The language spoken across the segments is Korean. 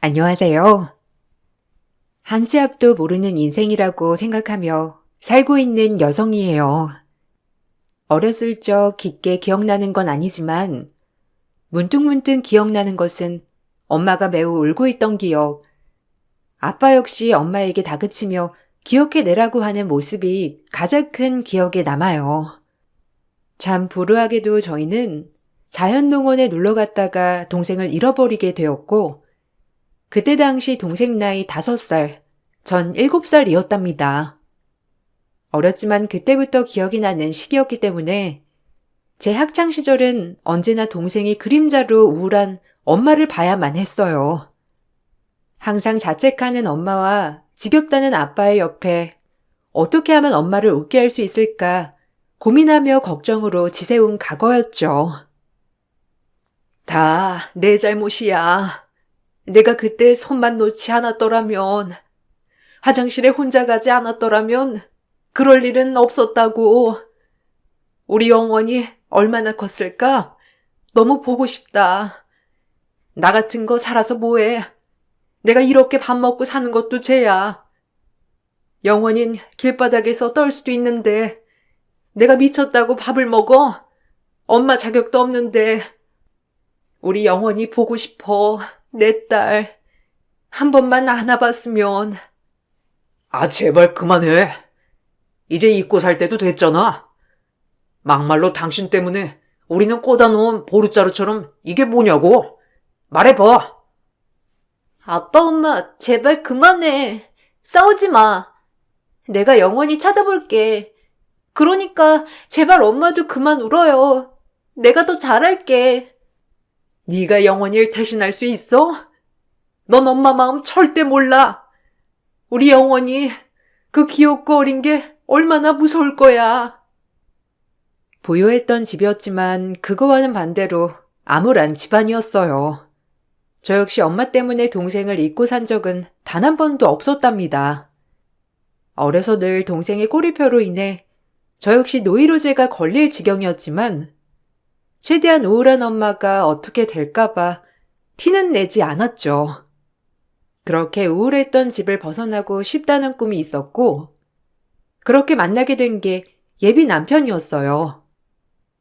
안녕하세요. 한 치 앞도 모르는 인생이라고 생각하며 살고 있는 여성이에요. 어렸을 적 깊게 기억나는 건 아니지만 문득문득 기억나는 것은 엄마가 매우 울고 있던 기억, 아빠 역시 엄마에게 다그치며 기억해내라고 하는 모습이 가장 큰 기억에 남아요. 참 불우하게도 저희는 자연농원에 놀러 갔다가 동생을 잃어버리게 되었고 그때 당시 동생 나이 5살, 전 7살이었답니다. 어렸지만 그때부터 기억이 나는 시기였기 때문에 제 학창시절은 언제나 동생이 그림자로 우울한 엄마를 봐야만 했어요. 항상 자책하는 엄마와 지겹다는 아빠의 옆에 어떻게 하면 엄마를 웃게 할 수 있을까 고민하며 걱정으로 지새운 과거였죠. 다 내 잘못이야. 내가 그때 손만 놓지 않았더라면, 화장실에 혼자 가지 않았더라면 그럴 일은 없었다고. 우리 영원이 얼마나 컸을까? 너무 보고 싶다. 나 같은 거 살아서 뭐해? 내가 이렇게 밥 먹고 사는 것도 죄야. 영원인 길바닥에서 떨 수도 있는데 내가 미쳤다고 밥을 먹어? 엄마 자격도 없는데. 우리 영원이 보고 싶어. 내 딸. 한 번만 안아봤으면. 아, 제발 그만해. 이제 잊고 살 때도 됐잖아. 막말로 당신 때문에 우리는 꽂아놓은 보루자루처럼 이게 뭐냐고. 말해봐. 아빠, 엄마, 제발 그만해. 싸우지 마. 내가 영원히 찾아볼게. 그러니까 제발 엄마도 그만 울어요. 내가 더 잘할게. 네가 영원히를 대신할 수 있어? 넌 엄마 마음 절대 몰라. 우리 영원히 그 귀엽고 어린 게 얼마나 무서울 거야. 부유했던 집이었지만 그거와는 반대로 암울한 집안이었어요. 저 역시 엄마 때문에 동생을 잊고 산 적은 단 한 번도 없었답니다. 어려서 늘 동생의 꼬리표로 인해 저 역시 노이로제가 걸릴 지경이었지만 최대한 우울한 엄마가 어떻게 될까봐 티는 내지 않았죠. 그렇게 우울했던 집을 벗어나고 싶다는 꿈이 있었고 그렇게 만나게 된 게 예비 남편이었어요.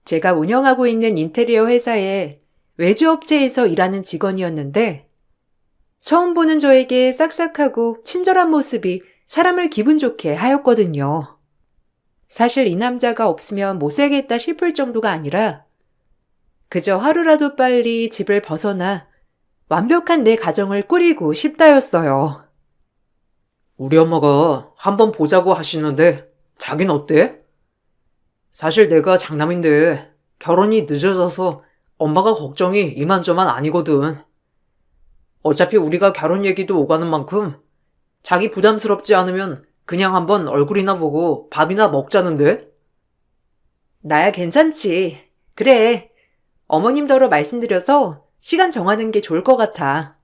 제가 운영하고 있는 인테리어 회사에 외주업체에서 일하는 직원이었는데 처음 보는 저에게 싹싹하고 친절한 모습이 사람을 기분 좋게 하였거든요. 사실 이 남자가 없으면 못 살겠다 싶을 정도가 아니라 그저 하루라도 빨리 집을 벗어나 완벽한 내 가정을 꾸리고 싶다였어요. 우리 엄마가 한번 보자고 하시는데 자긴 어때? 사실 내가 장남인데 결혼이 늦어져서 엄마가 걱정이 이만저만 아니거든. 어차피 우리가 결혼 얘기도 오가는 만큼 자기 부담스럽지 않으면 그냥 한번 얼굴이나 보고 밥이나 먹자는데? 나야 괜찮지. 그래. 어머님더러 말씀드려서 시간 정하는 게 좋을 것 같아.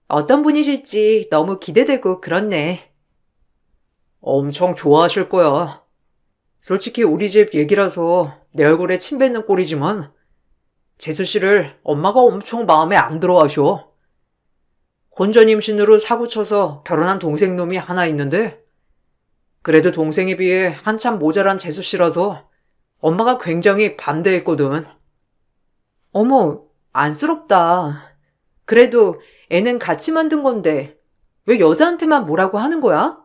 어떤 분이실지 너무 기대되고 그렇네. 엄청 좋아하실 거야. 솔직히 우리 집 얘기라서 내 얼굴에 침 뱉는 꼴이지만 재수 씨를 엄마가 엄청 마음에 안 들어 하셔. 혼전 임신으로 사고쳐서 결혼한 동생 놈이 하나 있는데 그래도 동생에 비해 한참 모자란 재수 씨라서 엄마가 굉장히 반대했거든. 어머, 안쓰럽다. 그래도 애는 같이 만든 건데 왜 여자한테만 뭐라고 하는 거야?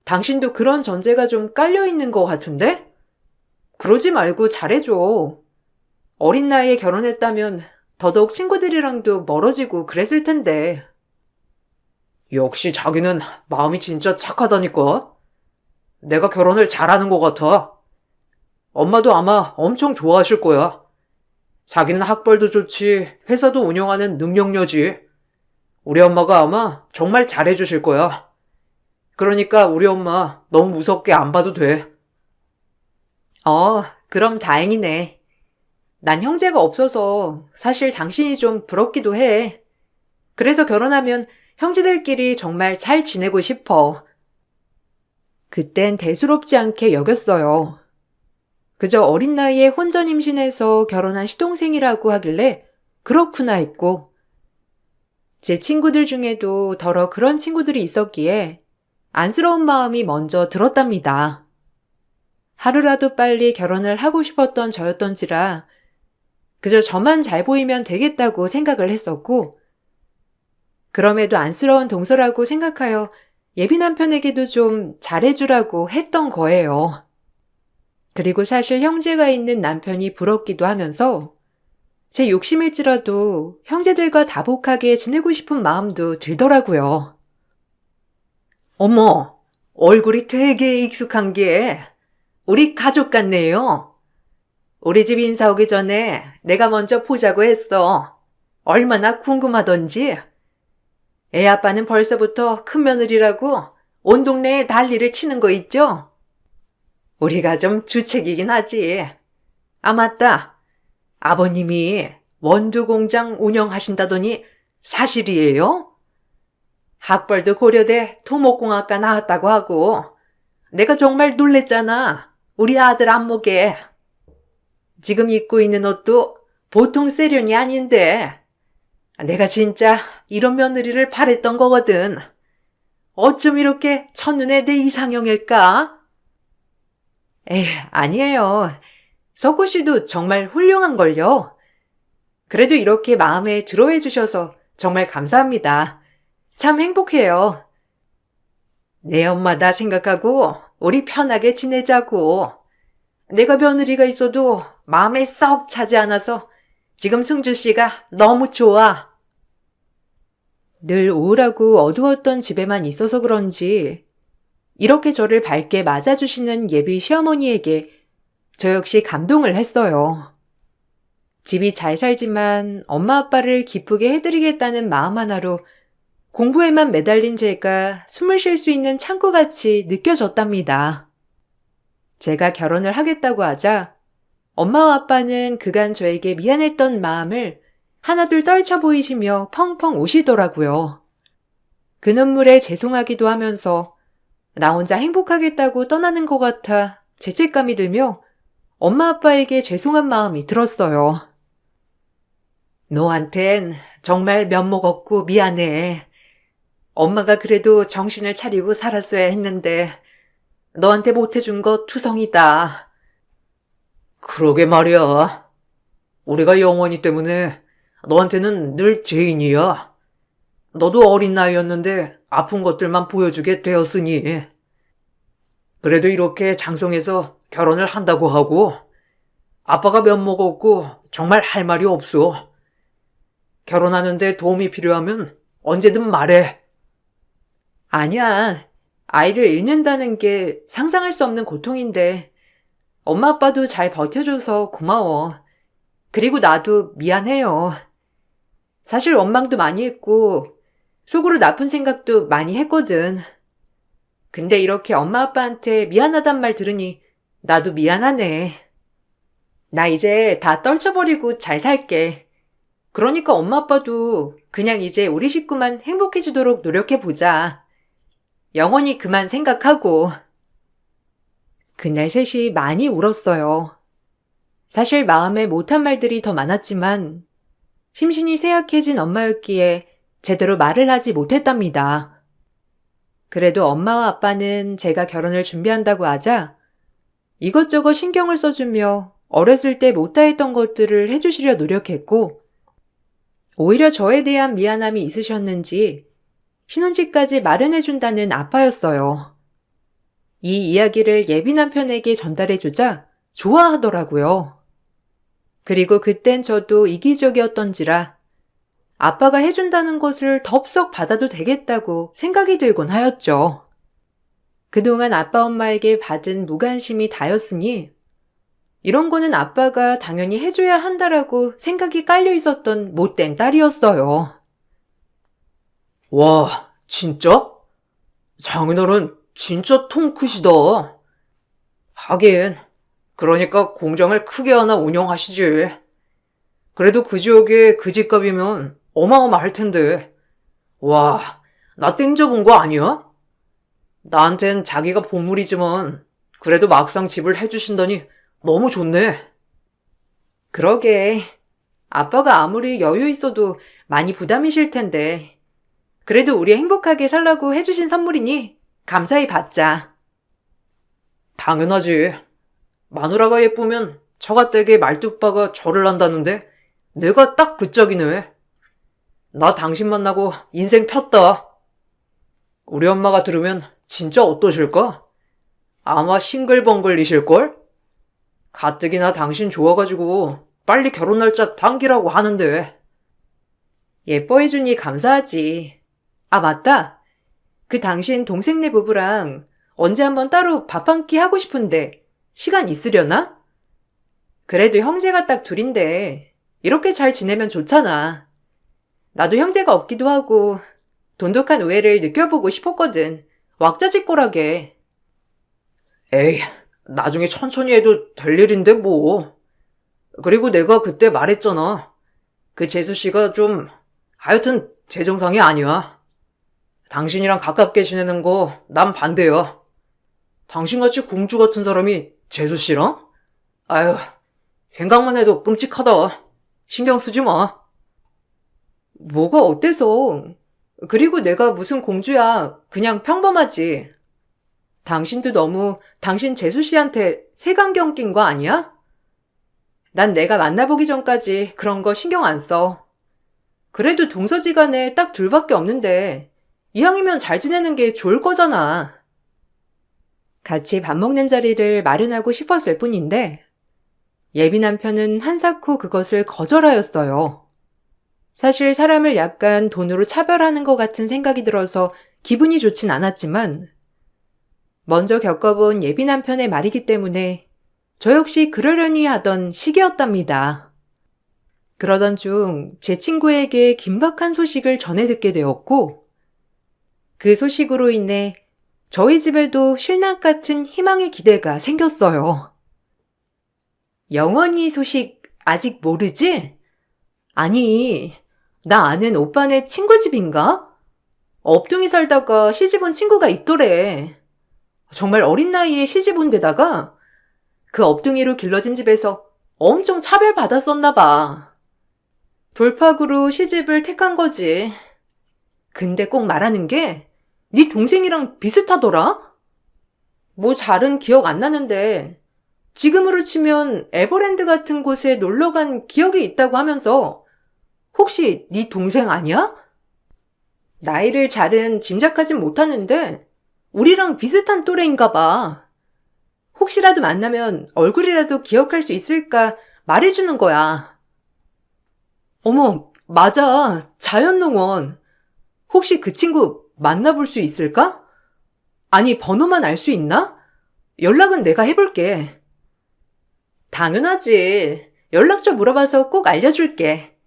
당신도 그런 전제가 좀 깔려있는 것 같은데? 그러지 말고 잘해줘. 어린 나이에 결혼했다면 더더욱 친구들이랑도 멀어지고 그랬을 텐데. 역시 자기는 마음이 진짜 착하다니까. 내가 결혼을 잘하는 것 같아. 엄마도 아마 엄청 좋아하실 거야. 자기는 학벌도 좋지, 회사도 운영하는 능력녀지. 우리 엄마가 아마 정말 잘해주실 거야. 그러니까 우리 엄마 너무 무섭게 안 봐도 돼. 그럼 다행이네. 난 형제가 없어서 사실 당신이 좀 부럽기도 해. 그래서 결혼하면 형제들끼리 정말 잘 지내고 싶어. 그땐 대수롭지 않게 여겼어요. 그저 어린 나이에 혼전 임신해서 결혼한 시동생이라고 하길래 그렇구나 했고 제 친구들 중에도 더러 그런 친구들이 있었기에 안쓰러운 마음이 먼저 들었답니다. 하루라도 빨리 결혼을 하고 싶었던 저였던지라 그저 저만 잘 보이면 되겠다고 생각을 했었고, 그럼에도 안쓰러운 동서라고 생각하여 예비 남편에게도 좀 잘해주라고 했던 거예요. 그리고 사실 형제가 있는 남편이 부럽기도 하면서 제 욕심일지라도 형제들과 다복하게 지내고 싶은 마음도 들더라고요. 어머, 얼굴이 되게 익숙한 게 우리 가족 같네요. 우리 집 인사 오기 전에 내가 먼저 보자고 했어. 얼마나 궁금하던지. 애 아빠는 벌써부터 큰며느리라고 온 동네에 난리를 치는 거 있죠? 우리가 좀 주책이긴 하지. 아, 맞다. 아버님이 원두 공장 운영하신다더니 사실이에요? 학벌도 고려대 토목공학과 나왔다고 하고 내가 정말 놀랬잖아. 우리 아들 안목에. 지금 입고 있는 옷도 보통 세련이 아닌데 내가 진짜 이런 며느리를 바랬던 거거든. 어쩜 이렇게 첫눈에 내 이상형일까? 에이, 아니에요. 석구 씨도 정말 훌륭한걸요. 그래도 이렇게 마음에 들어해 주셔서 정말 감사합니다. 참 행복해요. 내 엄마다 생각하고 우리 편하게 지내자고. 내가 며느리가 있어도 마음에 썩 차지 않아서 지금 승주 씨가 너무 좋아. 늘 우울하고 어두웠던 집에만 있어서 그런지 이렇게 저를 밝게 맞아주시는 예비 시어머니에게 저 역시 감동을 했어요. 집이 잘 살지만 엄마 아빠를 기쁘게 해드리겠다는 마음 하나로 공부에만 매달린 제가 숨을 쉴 수 있는 창구같이 느껴졌답니다. 제가 결혼을 하겠다고 하자 엄마와 아빠는 그간 저에게 미안했던 마음을 하나둘 떨쳐 보이시며 펑펑 우시더라고요. 그 눈물에 죄송하기도 하면서 나 혼자 행복하겠다고 떠나는 것 같아 죄책감이 들며 엄마 아빠에게 죄송한 마음이 들었어요. 너한텐 정말 면목 없고 미안해. 엄마가 그래도 정신을 차리고 살았어야 했는데 너한테 못해준 거 투성이다. 그러게 말이야. 우리가 영원히 때문에 너한테는 늘 죄인이야. 너도 어린 나이였는데 아픈 것들만 보여주게 되었으니. 그래도 이렇게 장성해서 결혼을 한다고 하고 아빠가 면목 없고 정말 할 말이 없어. 결혼하는데 도움이 필요하면 언제든 말해. 아니야. 아이를 잃는다는 게 상상할 수 없는 고통인데 엄마 아빠도 잘 버텨줘서 고마워. 그리고 나도 미안해요. 사실 원망도 많이 했고 속으로 나쁜 생각도 많이 했거든. 근데 이렇게 엄마 아빠한테 미안하단 말 들으니 나도 미안하네. 나 이제 다 떨쳐버리고 잘 살게. 그러니까 엄마 아빠도 그냥 이제 우리 식구만 행복해지도록 노력해보자. 영원히 그만 생각하고. 그날 셋이 많이 울었어요. 사실 마음에 못한 말들이 더 많았지만 심신이 쇠약해진 엄마였기에 제대로 말을 하지 못했답니다. 그래도 엄마와 아빠는 제가 결혼을 준비한다고 하자 이것저것 신경을 써주며 어렸을 때 못다했던 것들을 해주시려 노력했고 오히려 저에 대한 미안함이 있으셨는지 신혼집까지 마련해준다는 아빠였어요. 이 이야기를 예비 남편에게 전달해주자 좋아하더라고요. 그리고 그땐 저도 이기적이었던지라 아빠가 해준다는 것을 덥석 받아도 되겠다고 생각이 들곤 하였죠. 그동안 아빠 엄마에게 받은 무관심이 다였으니 이런 거는 아빠가 당연히 해줘야 한다라고 생각이 깔려 있었던 못된 딸이었어요. 와, 진짜? 장인어른 진짜 통 크시다. 하긴, 그러니까 공장을 크게 하나 운영하시지. 그래도 그 지역에 그 집값이면 어마어마할 텐데. 와, 나 땡겨본 거 아니야? 나한텐 자기가 보물이지만 그래도 막상 집을 해주신다니 너무 좋네. 그러게. 아빠가 아무리 여유 있어도 많이 부담이실 텐데 그래도 우리 행복하게 살라고 해주신 선물이니 감사히 받자. 당연하지. 마누라가 예쁘면 처가댁의 말뚝박아 절을 한다는데 내가 딱 그 짝이네. 나 당신 만나고 인생 폈다. 우리 엄마가 들으면 진짜 어떠실까? 아마 싱글벙글이실걸? 가뜩이나 당신 좋아가지고 빨리 결혼 날짜 당기라고 하는데. 예뻐해주니 감사하지. 아, 맞다. 그 당신 동생네 부부랑 언제 한번 따로 밥 한 끼 하고 싶은데 시간 있으려나? 그래도 형제가 딱 둘인데 이렇게 잘 지내면 좋잖아. 나도 형제가 없기도 하고 돈독한 우애를 느껴보고 싶었거든. 왁자지껄하게. 에이, 나중에 천천히 해도 될 일인데 뭐. 그리고 내가 그때 말했잖아. 그 재수씨가 좀 하여튼 제 정상이 아니야. 당신이랑 가깝게 지내는 거 난 반대야. 당신같이 공주 같은 사람이 재수씨랑? 아유, 생각만 해도 끔찍하다. 신경 쓰지 마. 뭐가 어때서? 그리고 내가 무슨 공주야. 그냥 평범하지. 당신도 너무 당신 재수씨한테 색안경 낀 거 아니야? 난 내가 만나보기 전까지 그런 거 신경 안 써. 그래도 동서지간에 딱 둘밖에 없는데 이왕이면 잘 지내는 게 좋을 거잖아. 같이 밥 먹는 자리를 마련하고 싶었을 뿐인데 예비 남편은 한사코 그것을 거절하였어요. 사실 사람을 약간 돈으로 차별하는 것 같은 생각이 들어서 기분이 좋진 않았지만 먼저 겪어본 예비 남편의 말이기 때문에 저 역시 그러려니 하던 시기였답니다. 그러던 중 제 친구에게 긴박한 소식을 전해 듣게 되었고 그 소식으로 인해 저희 집에도 신랑 같은 희망의 기대가 생겼어요. 영원히 소식 아직 모르지? 아니, 나 아는 오빠네 친구 집인가? 업둥이 살다가 시집 온 친구가 있더래. 정말 어린 나이에 시집 온 데다가 그 업둥이로 길러진 집에서 엄청 차별받았었나 봐. 돌팍으로 시집을 택한 거지. 근데 꼭 말하는 게 네 동생이랑 비슷하더라? 뭐 잘은 기억 안 나는데 지금으로 치면 에버랜드 같은 곳에 놀러 간 기억이 있다고 하면서 혹시 네 동생 아니야? 나이를 잘은 짐작하진 못하는데 우리랑 비슷한 또래인가 봐. 혹시라도 만나면 얼굴이라도 기억할 수 있을까 말해주는 거야. 어머, 맞아. 자연농원. 혹시 그 친구 만나볼 수 있을까? 아니, 번호만 알 수 있나? 연락은 내가 해볼게. 당연하지. 연락처 물어봐서 꼭 알려줄게.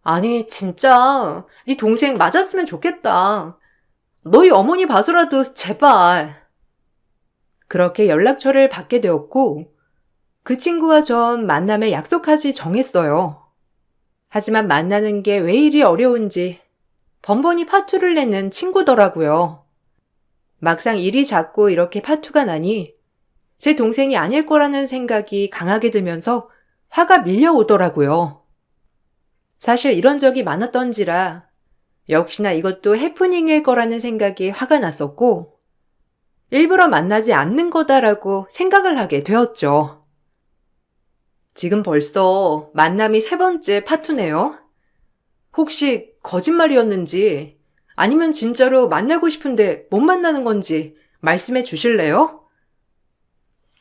아니, 진짜 네 동생 맞았으면 좋겠다. 너희 어머니 봐서라도 제발. 그렇게 연락처를 받게 되었고 그 친구와 전 만남에 약속하지 정했어요. 하지만 만나는 게 왜 이리 어려운지 번번이 파투를 내는 친구더라고요. 막상 일이 잦고 이렇게 파투가 나니 제 동생이 아닐 거라는 생각이 강하게 들면서 화가 밀려오더라고요. 사실 이런 적이 많았던지라 역시나 이것도 해프닝일 거라는 생각이 화가 났었고 일부러 만나지 않는 거다라고 생각을 하게 되었죠. 지금 벌써 만남이 3번째 파투네요. 혹시 거짓말이었는지 아니면 진짜로 만나고 싶은데 못 만나는 건지 말씀해 주실래요?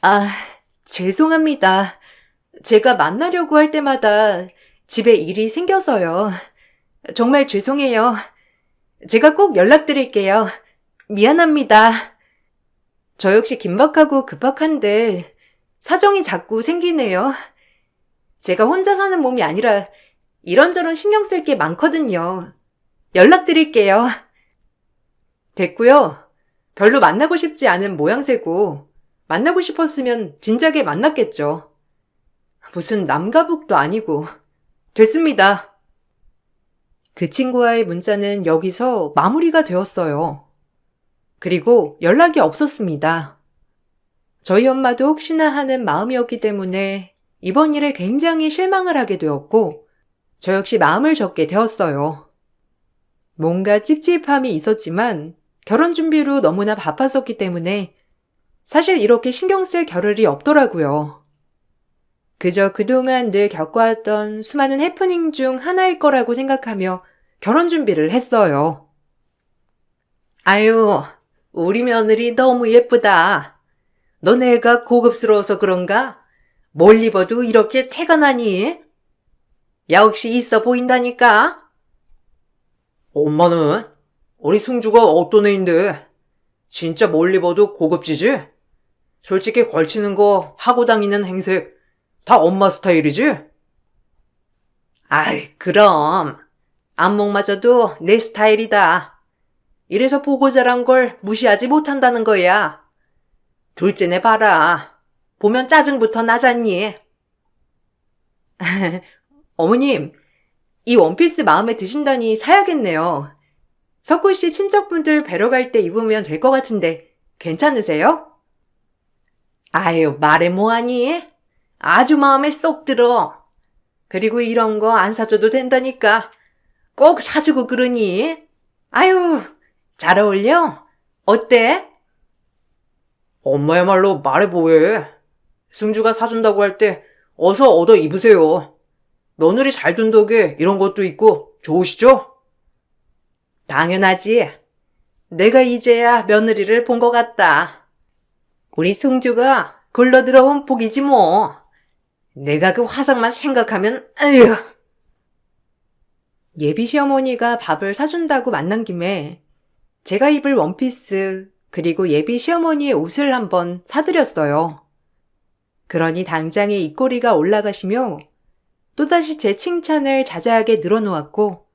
아, 죄송합니다. 제가 만나려고 할 때마다 집에 일이 생겨서요. 정말 죄송해요. 제가 꼭 연락드릴게요. 미안합니다. 저 역시 긴박하고 급박한데 사정이 자꾸 생기네요. 제가 혼자 사는 몸이 아니라 이런저런 신경 쓸 게 많거든요. 연락드릴게요. 됐고요. 별로 만나고 싶지 않은 모양새고 만나고 싶었으면 진작에 만났겠죠. 무슨 남가북도 아니고. 됐습니다. 그 친구와의 문자는 여기서 마무리가 되었어요. 그리고 연락이 없었습니다. 저희 엄마도 혹시나 하는 마음이었기 때문에 이번 일에 굉장히 실망을 하게 되었고 저 역시 마음을 접게 되었어요. 뭔가 찝찝함이 있었지만 결혼 준비로 너무나 바빴었기 때문에 사실 이렇게 신경 쓸 겨를이 없더라고요. 그저 그동안 늘 겪어왔던 수많은 해프닝 중 하나일 거라고 생각하며 결혼 준비를 했어요. 아유, 우리 며느리 너무 예쁘다. 너네가 고급스러워서 그런가? 뭘 입어도 이렇게 태가 나니? 역시 있어 보인다니까? 엄마는? 우리 승주가 어떤 애인데? 진짜 뭘 입어도 고급지지? 솔직히 걸치는 거, 하고 다니는 행색, 다 엄마 스타일이지? 아이, 그럼. 안목마저도 내 스타일이다. 이래서 보고 자란 걸 무시하지 못한다는 거야. 둘째네 봐라. 보면 짜증부터 나잖니? 어머님, 이 원피스 마음에 드신다니 사야겠네요. 석구 씨 친척분들 뵈러 갈 때 입으면 될 것 같은데 괜찮으세요? 아유, 말해 뭐하니? 아주 마음에 쏙 들어. 그리고 이런 거 안 사줘도 된다니까. 꼭 사주고 그러니? 아유, 잘 어울려? 어때? 엄마야말로 말해 뭐해. 승주가 사준다고 할 때 어서 얻어 입으세요. 며느리 잘 둔 덕에 이런 것도 있고 좋으시죠? 당연하지. 내가 이제야 며느리를 본 것 같다. 우리 승주가 굴러들어온 복이지 뭐. 내가 그 화상만 생각하면 아휴. 예비 시어머니가 밥을 사준다고 만난 김에 제가 입을 원피스 그리고 예비 시어머니의 옷을 한번 사드렸어요. 그러니 당장에 입꼬리가 올라가시며 또다시 제 칭찬을 자자하게 늘어놓았고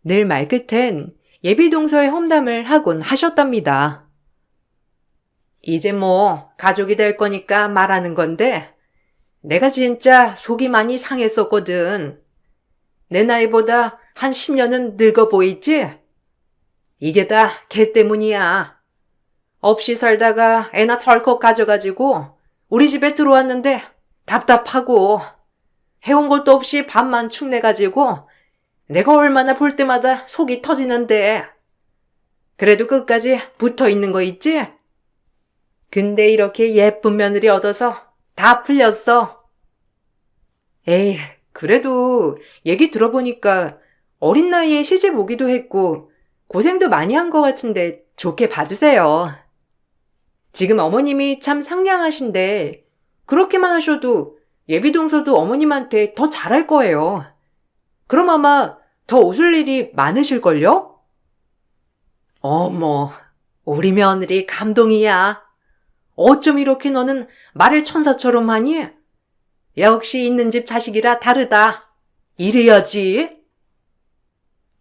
늘 말끝엔 예비 동서의 험담을 하곤 하셨답니다. 이제 뭐 가족이 될 거니까 말하는 건데 내가 진짜 속이 많이 상했었거든. 내 나이보다 한 10년은 늙어 보이지? 이게 다 걔 때문이야. 없이 살다가 애나 덜컥 가져가지고 우리 집에 들어왔는데 답답하고 해온 것도 없이 밥만 축내가지고 내가 얼마나 볼 때마다 속이 터지는데. 그래도 끝까지 붙어 있는 거 있지? 근데 이렇게 예쁜 며느리 얻어서 다 풀렸어. 에이, 그래도 얘기 들어보니까 어린 나이에 시집 오기도 했고 고생도 많이 한 것 같은데 좋게 봐주세요. 지금 어머님이 참 상냥하신데 그렇게만 하셔도 예비동서도 어머님한테 더 잘할 거예요. 그럼 아마 더 웃을 일이 많으실걸요? 어머, 우리 며느리 감동이야. 어쩜 이렇게 너는 말을 천사처럼 하니? 역시 있는 집 자식이라 다르다. 이래야지.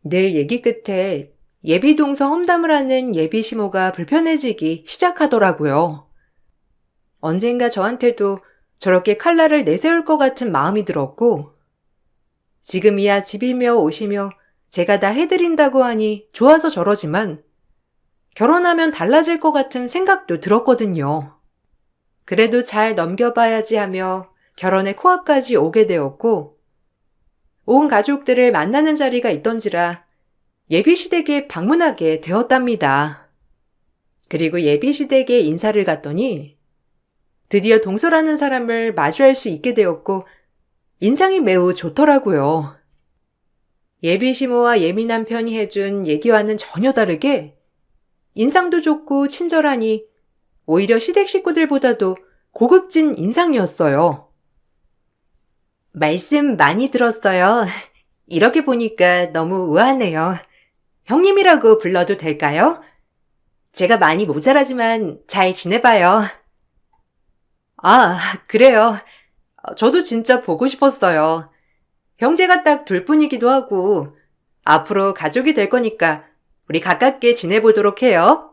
늘 얘기 끝에 예비동서 험담을 하는 예비시모가 불편해지기 시작하더라고요. 언젠가 저한테도 저렇게 칼날을 내세울 것 같은 마음이 들었고 지금이야 집이며 옷이며 제가 다 해드린다고 하니 좋아서 저러지만 결혼하면 달라질 것 같은 생각도 들었거든요. 그래도 잘 넘겨봐야지 하며 결혼의 코앞까지 오게 되었고 온 가족들을 만나는 자리가 있던지라 예비시댁에 방문하게 되었답니다. 그리고 예비시댁에 인사를 갔더니 드디어 동서라는 사람을 마주할 수 있게 되었고 인상이 매우 좋더라고요. 예비시모와 예비남편이 해준 얘기와는 전혀 다르게 인상도 좋고 친절하니 오히려 시댁 식구들보다도 고급진 인상이었어요. 말씀 많이 들었어요. 이렇게 보니까 너무 우아하네요. 형님이라고 불러도 될까요? 제가 많이 모자라지만 잘 지내봐요. 아, 그래요. 저도 진짜 보고 싶었어요. 형제가 딱 둘뿐이기도 하고 앞으로 가족이 될 거니까 우리 가깝게 지내보도록 해요.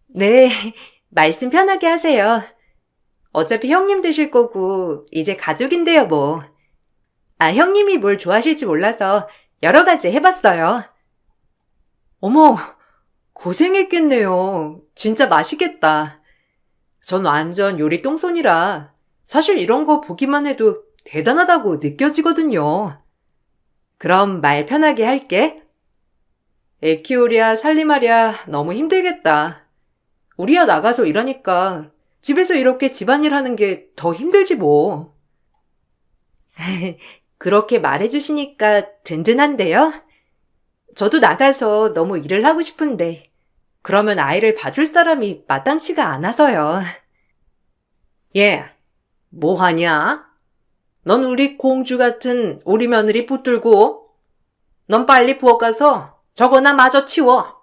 네, 말씀 편하게 하세요. 어차피 형님 되실 거고 이제 가족인데요 뭐. 아, 형님이 뭘 좋아하실지 몰라서 여러 가지 해봤어요. 어머, 고생했겠네요. 진짜 맛있겠다. 전 완전 요리 똥손이라 사실 이런 거 보기만 해도 대단하다고 느껴지거든요. 그럼 말 편하게 할게. 애 키우랴 살림하랴 너무 힘들겠다. 우리야 나가서 일하니까 집에서 이렇게 집안일 하는 게 더 힘들지 뭐. 그렇게 말해주시니까 든든한데요? 저도 나가서 너무 일을 하고 싶은데 그러면 아이를 봐줄 사람이 마땅치가 않아서요. 얘, 뭐 하냐? 넌 우리 공주 같은 우리 며느리 붙들고 넌 빨리 부엌 가서 저거나 마저 치워.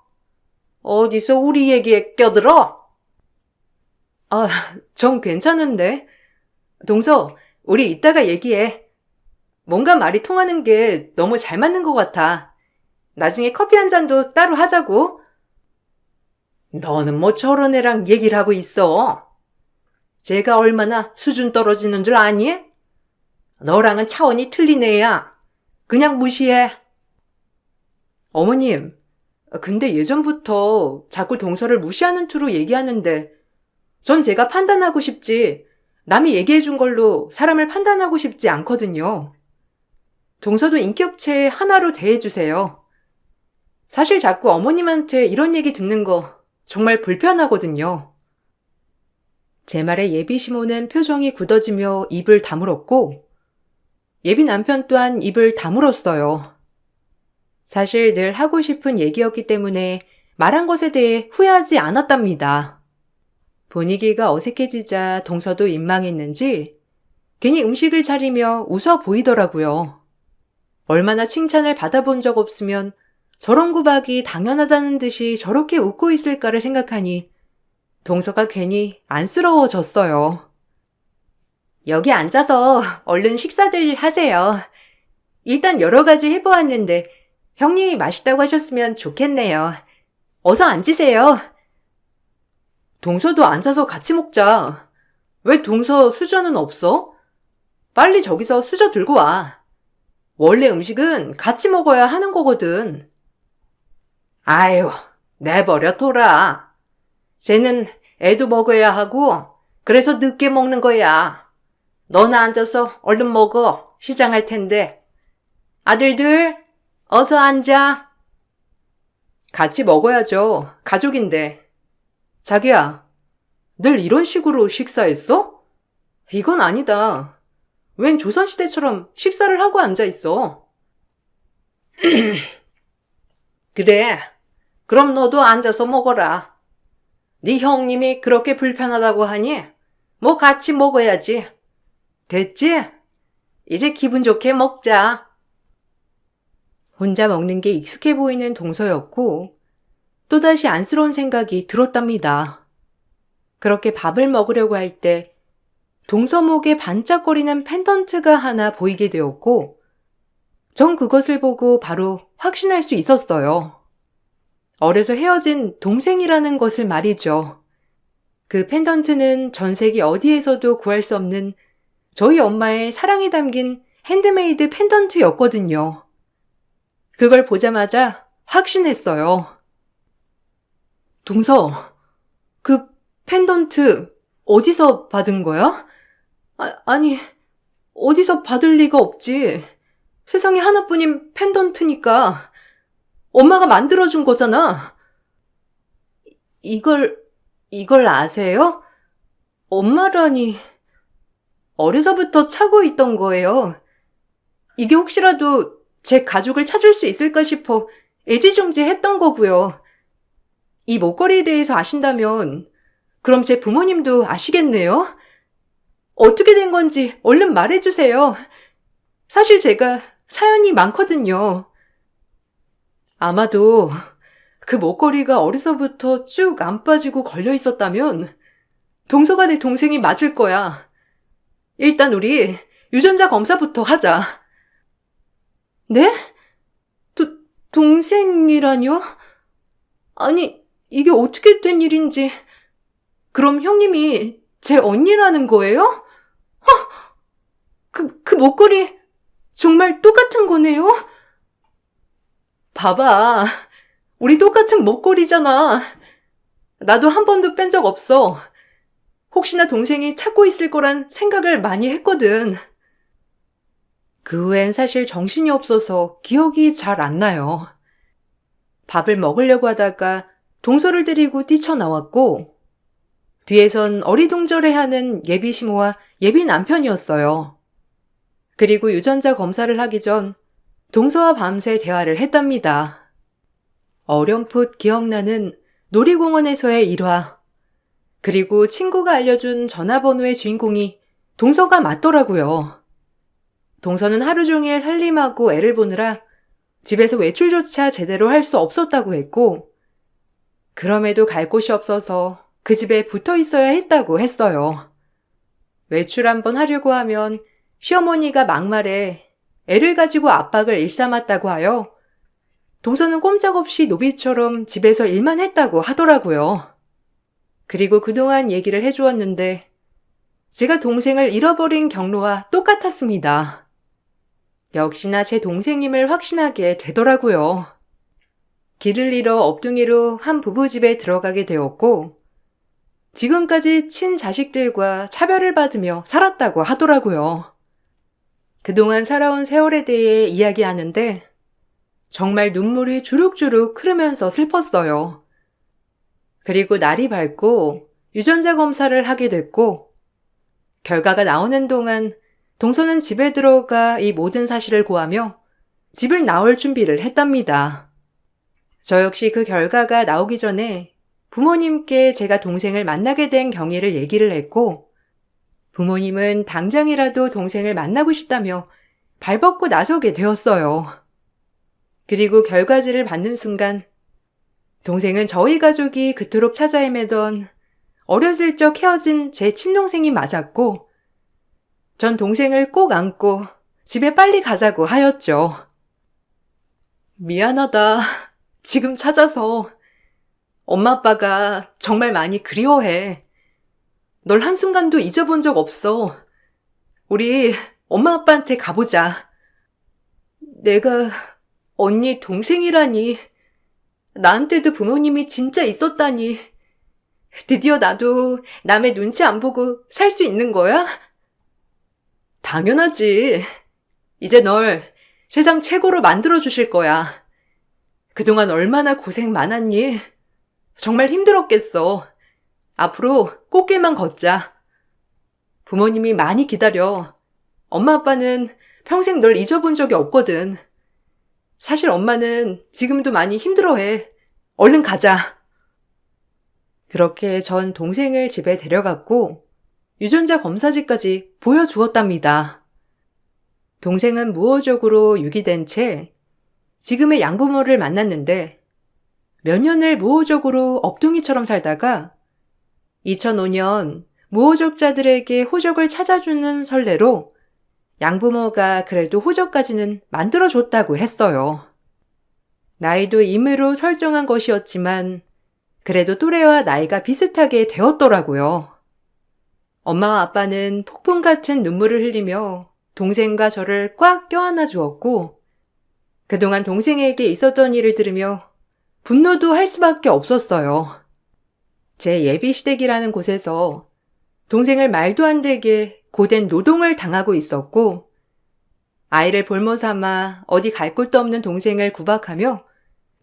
어디서 우리 얘기에 껴들어? 아, 전 괜찮은데. 동서, 우리 이따가 얘기해. 뭔가 말이 통하는 게 너무 잘 맞는 것 같아. 나중에 커피 한 잔도 따로 하자고. 너는 뭐 저런 애랑 얘기를 하고 있어? 제가 얼마나 수준 떨어지는 줄 아니? 너랑은 차원이 틀린 애야. 그냥 무시해. 어머님, 근데 예전부터 자꾸 동서를 무시하는 투로 얘기하는데 전 제가 판단하고 싶지 남이 얘기해 준 걸로 사람을 판단하고 싶지 않거든요. 동서도 인격체 하나로 대해주세요. 사실 자꾸 어머님한테 이런 얘기 듣는 거 정말 불편하거든요. 제 말에 예비 시모는 표정이 굳어지며 입을 다물었고 예비 남편 또한 입을 다물었어요. 사실 늘 하고 싶은 얘기였기 때문에 말한 것에 대해 후회하지 않았답니다. 분위기가 어색해지자 동서도 민망했는지 괜히 음식을 차리며 웃어 보이더라고요. 얼마나 칭찬을 받아본 적 없으면 저런 구박이 당연하다는 듯이 저렇게 웃고 있을까를 생각하니 동서가 괜히 안쓰러워졌어요. 여기 앉아서 얼른 식사들 하세요. 일단 여러 가지 해보았는데 형님이 맛있다고 하셨으면 좋겠네요. 어서 앉으세요. 동서도 앉아서 같이 먹자. 왜 동서 수저는 없어? 빨리 저기서 수저 들고 와. 원래 음식은 같이 먹어야 하는 거거든. 아유, 내버려 둬라. 쟤는 애도 먹어야 하고 그래서 늦게 먹는 거야. 너나 앉아서 얼른 먹어. 시장할 텐데. 아들들, 어서 앉아. 같이 먹어야죠. 가족인데. 자기야, 늘 이런 식으로 식사했어? 이건 아니다. 웬 조선시대처럼 식사를 하고 앉아있어. 그래, 그럼 너도 앉아서 먹어라. 네 형님이 그렇게 불편하다고 하니 뭐 같이 먹어야지. 됐지? 이제 기분 좋게 먹자. 혼자 먹는 게 익숙해 보이는 동서였고 또다시 안쓰러운 생각이 들었답니다. 그렇게 밥을 먹으려고 할 때 동서목에 반짝거리는 펜던트가 하나 보이게 되었고 전 그것을 보고 바로 확신할 수 있었어요. 어려서 헤어진 동생이라는 것을 말이죠. 그 펜던트는 전 세계 어디에서도 구할 수 없는 저희 엄마의 사랑이 담긴 핸드메이드 펜던트였거든요. 그걸 보자마자 확신했어요. 동서, 그 펜던트 어디서 받은 거야? 아니, 어디서 받을 리가 없지. 세상에 하나뿐인 펜던트니까 엄마가 만들어준 거잖아. 이걸 아세요? 엄마라니. 어려서부터 차고 있던 거예요. 이게 혹시라도 제 가족을 찾을 수 있을까 싶어 애지중지했던 거고요. 이 목걸이에 대해서 아신다면 그럼 제 부모님도 아시겠네요? 어떻게 된 건지 얼른 말해주세요. 사실 제가 사연이 많거든요. 아마도 그 목걸이가 어려서부터 쭉 안 빠지고 걸려 있었다면 동서가 내 동생이 맞을 거야. 일단 우리 유전자 검사부터 하자. 네? 동생이라뇨? 아니, 이게 어떻게 된 일인지. 그럼 형님이 제 언니라는 거예요? 그 목걸이 정말 똑같은 거네요? 봐봐. 우리 똑같은 목걸이잖아. 나도 한 번도 뺀 적 없어. 혹시나 동생이 찾고 있을 거란 생각을 많이 했거든. 그 후엔 사실 정신이 없어서 기억이 잘 안 나요. 밥을 먹으려고 하다가 동서를 데리고 뛰쳐나왔고, 뒤에선 어리둥절해하는 예비 시모와 예비 남편이었어요. 그리고 유전자 검사를 하기 전 동서와 밤새 대화를 했답니다. 어렴풋 기억나는 놀이공원에서의 일화, 그리고 친구가 알려준 전화번호의 주인공이 동서가 맞더라고요. 동서는 하루 종일 살림하고 애를 보느라 집에서 외출조차 제대로 할 수 없었다고 했고, 그럼에도 갈 곳이 없어서 그 집에 붙어 있어야 했다고 했어요. 외출 한번 하려고 하면 시어머니가 막말에 애를 가지고 압박을 일삼았다고 하여 동서는 꼼짝없이 노비처럼 집에서 일만 했다고 하더라고요. 그리고 그동안 얘기를 해주었는데 제가 동생을 잃어버린 경로와 똑같았습니다. 역시나 제 동생임을 확신하게 되더라고요. 길을 잃어 업둥이로 한 부부집에 들어가게 되었고, 지금까지 친자식들과 차별을 받으며 살았다고 하더라고요. 그동안 살아온 세월에 대해 이야기하는데 정말 눈물이 주룩주룩 흐르면서 슬펐어요. 그리고 날이 밝고 유전자 검사를 하게 됐고, 결과가 나오는 동안 동서는 집에 들어가 이 모든 사실을 고하며 집을 나올 준비를 했답니다. 저 역시 그 결과가 나오기 전에 부모님께 제가 동생을 만나게 된 경위를 얘기를 했고, 부모님은 당장이라도 동생을 만나고 싶다며 발벗고 나서게 되었어요. 그리고 결과지를 받는 순간 동생은 저희 가족이 그토록 찾아 헤매던 어렸을 적 헤어진 제 친동생이 맞았고, 전 동생을 꼭 안고 집에 빨리 가자고 하였죠. 미안하다. 지금 찾아서. 엄마 아빠가 정말 많이 그리워해. 널 한순간도 잊어본 적 없어. 우리 엄마 아빠한테 가보자. 내가 언니 동생이라니. 나한테도 부모님이 진짜 있었다니. 드디어 나도 남의 눈치 안 보고 살 수 있는 거야? 당연하지. 이제 널 세상 최고로 만들어주실 거야. 그동안 얼마나 고생 많았니? 정말 힘들었겠어. 앞으로 꽃길만 걷자. 부모님이 많이 기다려. 엄마 아빠는 평생 널 잊어본 적이 없거든. 사실 엄마는 지금도 많이 힘들어해. 얼른 가자. 그렇게 전 동생을 집에 데려갔고 유전자 검사지까지 보여주었답니다. 동생은 무호적으로 유기된 채 지금의 양부모를 만났는데 몇 년을 무호적으로 업둥이처럼 살다가 2005년 무호적자들에게 호적을 찾아주는 선례로 양부모가 그래도 호적까지는 만들어줬다고 했어요. 나이도 임의로 설정한 것이었지만 그래도 또래와 나이가 비슷하게 되었더라고요. 엄마와 아빠는 폭풍 같은 눈물을 흘리며 동생과 저를 꽉 껴안아 주었고, 그동안 동생에게 있었던 일을 들으며 분노도 할 수밖에 없었어요. 제 예비시댁이라는 곳에서 동생을 말도 안 되게 고된 노동을 당하고 있었고, 아이를 볼모 삼아 어디 갈 곳도 없는 동생을 구박하며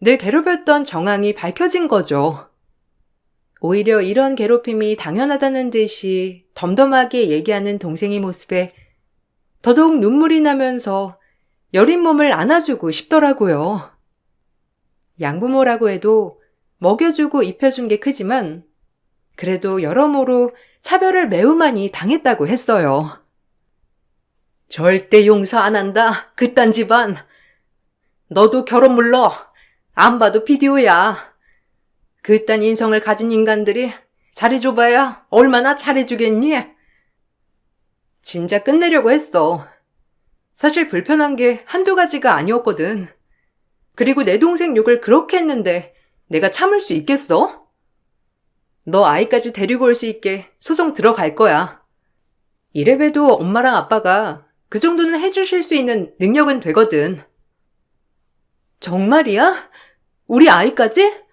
늘 괴롭혔던 정황이 밝혀진 거죠. 오히려 이런 괴롭힘이 당연하다는 듯이 덤덤하게 얘기하는 동생의 모습에 더더욱 눈물이 나면서 여린 몸을 안아주고 싶더라고요. 양부모라고 해도 먹여주고 입혀준 게 크지만 그래도 여러모로 차별을 매우 많이 당했다고 했어요. 절대 용서 안 한다. 그딴 집안. 너도 결혼 물러. 안 봐도 비디오야. 그딴 인성을 가진 인간들이 잘해줘봐야 얼마나 잘해주겠니? 진짜 끝내려고 했어. 사실 불편한 게 한두 가지가 아니었거든. 그리고 내 동생 욕을 그렇게 했는데 내가 참을 수 있겠어? 너 아이까지 데리고 올 수 있게 소송 들어갈 거야. 이래봬도 엄마랑 아빠가 그 정도는 해주실 수 있는 능력은 되거든. 정말이야? 우리 아이까지?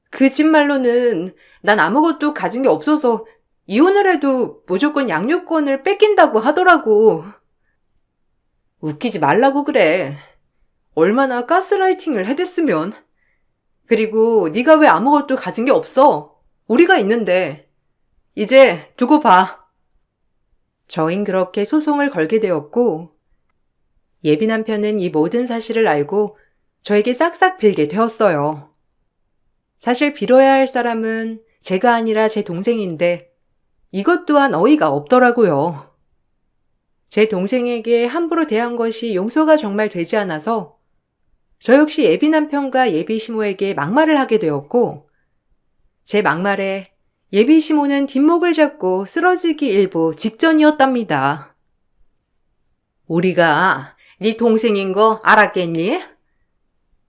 그 집 말로는 난 아무것도 가진 게 없어서 이혼을 해도 무조건 양육권을 뺏긴다고 하더라고. 웃기지 말라고 그래. 얼마나 가스라이팅을 해댔으면. 그리고 네가 왜 아무것도 가진 게 없어? 우리가 있는데. 이제 두고 봐. 저흰 그렇게 소송을 걸게 되었고 예비 남편은 이 모든 사실을 알고 저에게 싹싹 빌게 되었어요. 사실 빌어야 할 사람은 제가 아니라 제 동생인데 이것 또한 어이가 없더라고요. 제 동생에게 함부로 대한 것이 용서가 정말 되지 않아서 저 역시 예비 남편과 예비 시모에게 막말을 하게 되었고 제 막말에 예비 시모는 뒷목을 잡고 쓰러지기 일보 직전이었답니다. 우리가 네 동생인 거 알았겠니?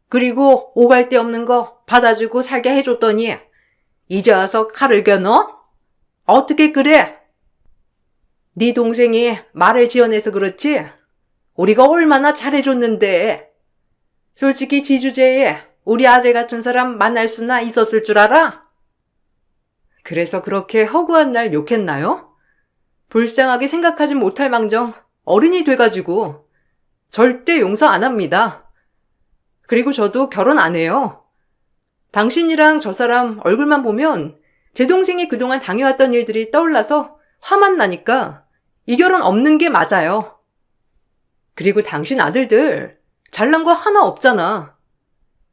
그리고 오갈 데 없는 거 받아주고 살게 해줬더니 이제 와서 칼을 겨눠? 어떻게 그래? 네 동생이 말을 지어내서 그렇지? 우리가 얼마나 잘해줬는데. 솔직히 지주제에 우리 아들 같은 사람 만날 수나 있었을 줄 알아? 그래서 그렇게 허구한 날 욕했나요? 불쌍하게 생각하지 못할 망정 어른이 돼가지고 절대 용서 안 합니다. 그리고 저도 결혼 안 해요. 당신이랑 저 사람 얼굴만 보면 제 동생이 그동안 당해왔던 일들이 떠올라서 화만 나니까 이 결혼 없는 게 맞아요. 그리고 당신 아들들 잘난 거 하나 없잖아.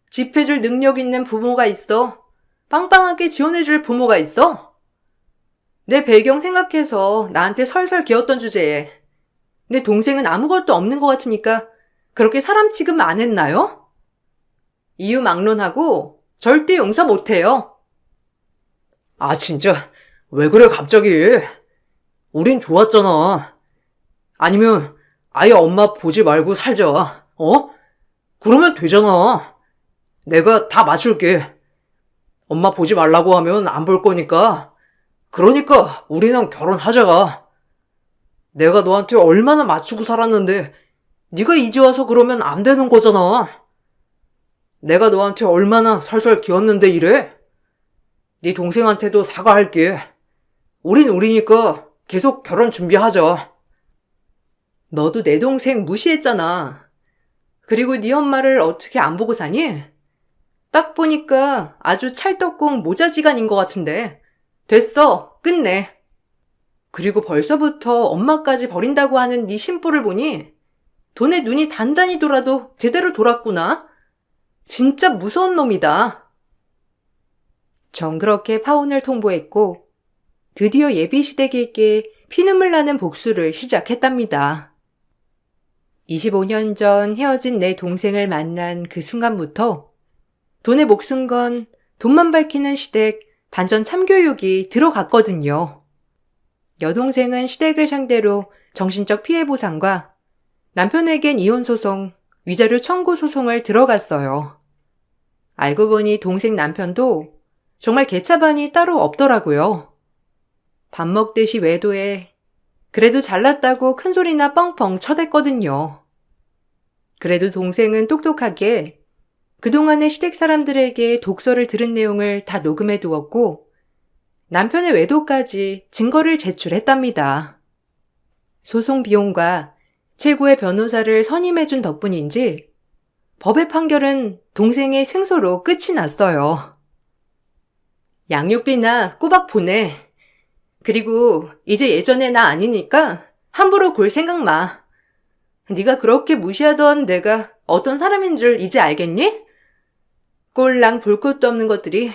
집 해줄 능력 있는 부모가 있어. 빵빵하게 지원해줄 부모가 있어. 내 배경 생각해서 나한테 설설 기었던 주제에 내 동생은 아무것도 없는 것 같으니까 그렇게 사람 취급 안 했나요? 이유 막론하고 절대 용서 못해요. 아 진짜 왜 그래 갑자기. 우린 좋았잖아. 아니면 아예 엄마 보지 말고 살자. 어? 그러면 되잖아. 내가 다 맞출게. 엄마 보지 말라고 하면 안 볼 거니까. 그러니까 우리는 결혼하자가. 내가 너한테 얼마나 맞추고 살았는데 네가 이제 와서 그러면 안 되는 거잖아. 내가 너한테 얼마나 설설 기었는데 이래? 네 동생한테도 사과할게. 우린 우리니까 계속 결혼 준비하자. 너도 내 동생 무시했잖아. 그리고 네 엄마를 어떻게 안 보고 사니? 딱 보니까 아주 찰떡궁 모자지간인 것 같은데. 됐어, 끝내. 그리고 벌써부터 엄마까지 버린다고 하는 네 심보를 보니 돈에 눈이 단단히 돌아도 제대로 돌았구나. 진짜 무서운 놈이다. 전 그렇게 파혼을 통보했고 드디어 예비 시댁에게 피눈물 나는 복수를 시작했답니다. 25년 전 헤어진 내 동생을 만난 그 순간부터 돈에 목숨 건 돈만 밝히는 시댁 반전 참교육이 들어갔거든요. 여동생은 시댁을 상대로 정신적 피해 보상과 남편에겐 이혼 소송, 위자료 청구 소송을 들어갔어요. 알고 보니 동생 남편도 정말 개차반이 따로 없더라고요. 밥 먹듯이 외도해 그래도 잘났다고 큰소리나 뻥뻥 쳐댔거든요. 그래도 동생은 똑똑하게 그동안의 시댁 사람들에게 독서를 들은 내용을 다 녹음해 두었고 남편의 외도까지 증거를 제출했답니다. 소송 비용과 최고의 변호사를 선임해준 덕분인지 법의 판결은 동생의 승소로 끝이 났어요. 양육비나 꼬박 보내. 그리고 이제 예전의 나 아니니까 함부로 골 생각 마. 네가 그렇게 무시하던 내가 어떤 사람인 줄 이제 알겠니? 꼴랑 볼 것도 없는 것들이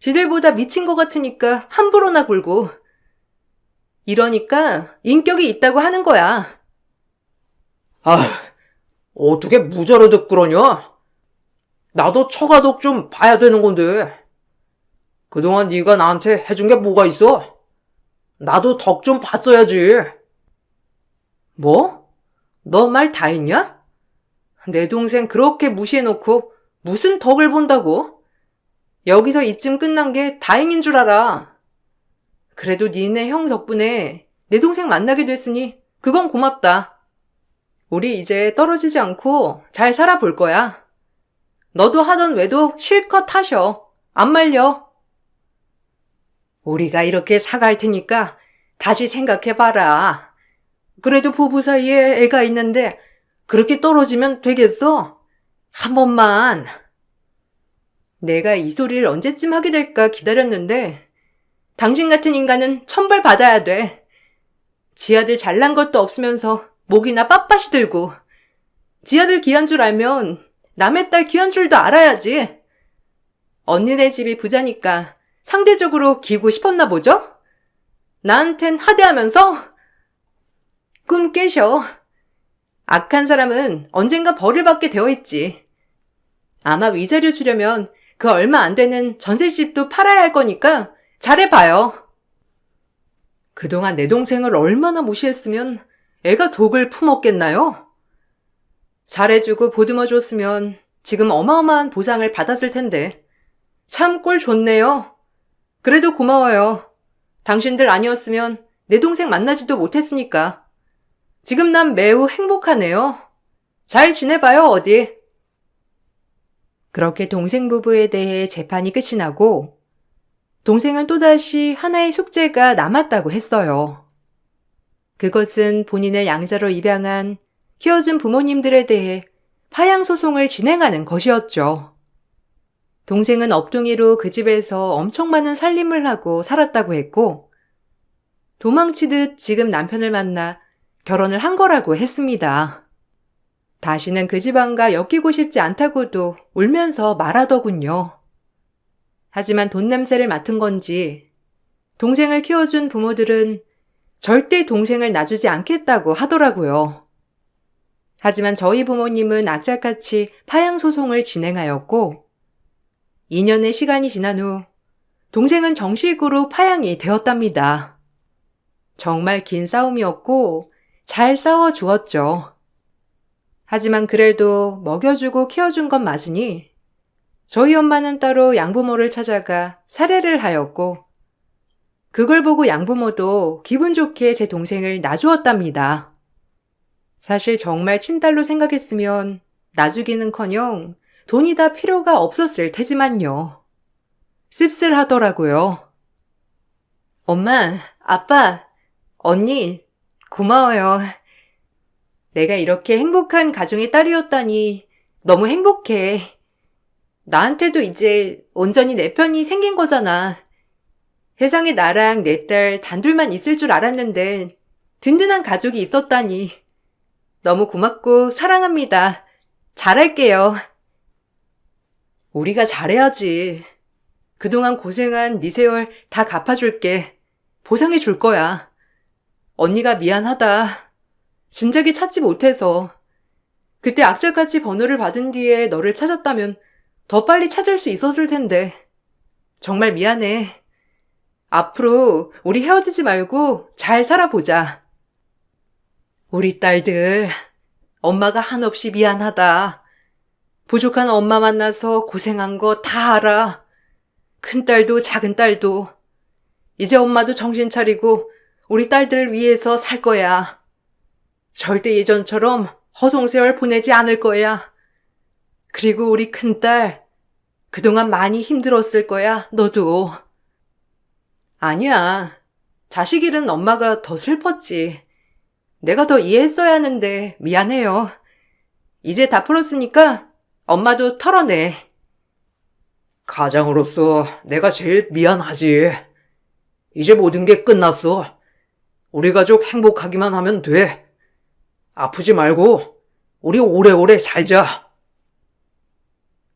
지들보다 미친 것 같으니까 함부로나 굴고. 이러니까 인격이 있다고 하는 거야. 아, 어떻게 무자르듯 그러냐? 나도 처가덕 좀 봐야 되는 건데. 그동안 네가 나한테 해준 게 뭐가 있어? 나도 덕 좀 봤어야지. 뭐? 너 말 다 했냐? 내 동생 그렇게 무시해놓고 무슨 덕을 본다고? 여기서 이쯤 끝난 게 다행인 줄 알아. 그래도 니네 형 덕분에 내 동생 만나게 됐으니 그건 고맙다. 우리 이제 떨어지지 않고 잘 살아볼 거야. 너도 하던 외도 실컷 하셔. 안 말려. 우리가 이렇게 사갈 테니까 다시 생각해봐라. 그래도 부부 사이에 애가 있는데 그렇게 떨어지면 되겠어? 한 번만. 내가 이 소리를 언제쯤 하게 될까 기다렸는데 당신 같은 인간은 천벌 받아야 돼. 지아들 잘난 것도 없으면서 목이나 빳빳이 들고 지아들 귀한 줄 알면 남의 딸 귀한 줄도 알아야지. 언니네 집이 부자니까 상대적으로 기고 싶었나 보죠? 나한텐 하대하면서? 꿈 깨셔. 악한 사람은 언젠가 벌을 받게 되어 있지. 아마 위자료 주려면 그 얼마 안 되는 전셋집도 팔아야 할 거니까 잘해봐요. 그동안 내 동생을 얼마나 무시했으면 애가 독을 품었겠나요? 잘해주고 보듬어줬으면 지금 어마어마한 보상을 받았을 텐데. 참 꼴 좋네요. 그래도 고마워요. 당신들 아니었으면 내 동생 만나지도 못했으니까. 지금 난 매우 행복하네요. 잘 지내봐요, 어디. 그렇게 동생 부부에 대해 재판이 끝이 나고 동생은 또다시 하나의 숙제가 남았다고 했어요. 그것은 본인을 양자로 입양한 키워준 부모님들에 대해 파양소송을 진행하는 것이었죠. 동생은 업둥이로 그 집에서 엄청 많은 살림을 하고 살았다고 했고 도망치듯 지금 남편을 만나 결혼을 한 거라고 했습니다. 다시는 그 집안과 엮이고 싶지 않다고도 울면서 말하더군요. 하지만 돈 냄새를 맡은 건지 동생을 키워준 부모들은 절대 동생을 놔주지 않겠다고 하더라고요. 하지만 저희 부모님은 악착같이 파양소송을 진행하였고 2년의 시간이 지난 후 동생은 정식으로 파양이 되었답니다. 정말 긴 싸움이었고 잘 싸워주었죠. 하지만 그래도 먹여주고 키워준 건 맞으니 저희 엄마는 따로 양부모를 찾아가 살해를 하였고 그걸 보고 양부모도 기분 좋게 제 동생을 놔주었답니다. 사실 정말 친딸로 생각했으면 놔주기는커녕 돈이 다 필요가 없었을 테지만요. 씁쓸하더라고요. 엄마, 아빠, 언니, 고마워요. 내가 이렇게 행복한 가정의 딸이었다니 너무 행복해. 나한테도 이제 온전히 내 편이 생긴 거잖아. 세상에 나랑 내 딸 단둘만 있을 줄 알았는데 든든한 가족이 있었다니. 너무 고맙고 사랑합니다. 잘할게요. 우리가 잘해야지. 그동안 고생한 네 세월 다 갚아줄게. 보상해 줄 거야. 언니가 미안하다. 진작에 찾지 못해서. 그때 악착같이 번호를 받은 뒤에 너를 찾았다면 더 빨리 찾을 수 있었을 텐데. 정말 미안해. 앞으로 우리 헤어지지 말고 잘 살아보자. 우리 딸들, 엄마가 한없이 미안하다. 부족한 엄마 만나서 고생한 거 다 알아. 큰딸도 작은딸도. 이제 엄마도 정신 차리고 우리 딸들을 위해서 살 거야. 절대 예전처럼 허송세월 보내지 않을 거야. 그리고 우리 큰딸, 그동안 많이 힘들었을 거야, 너도. 아니야. 자식 잃은 엄마가 더 슬펐지. 내가 더 이해했어야 하는데 미안해요. 이제 다 풀었으니까 엄마도 털어내. 가장으로서 내가 제일 미안하지. 이제 모든 게 끝났어. 우리 가족 행복하기만 하면 돼. 아프지 말고 우리 오래오래 살자.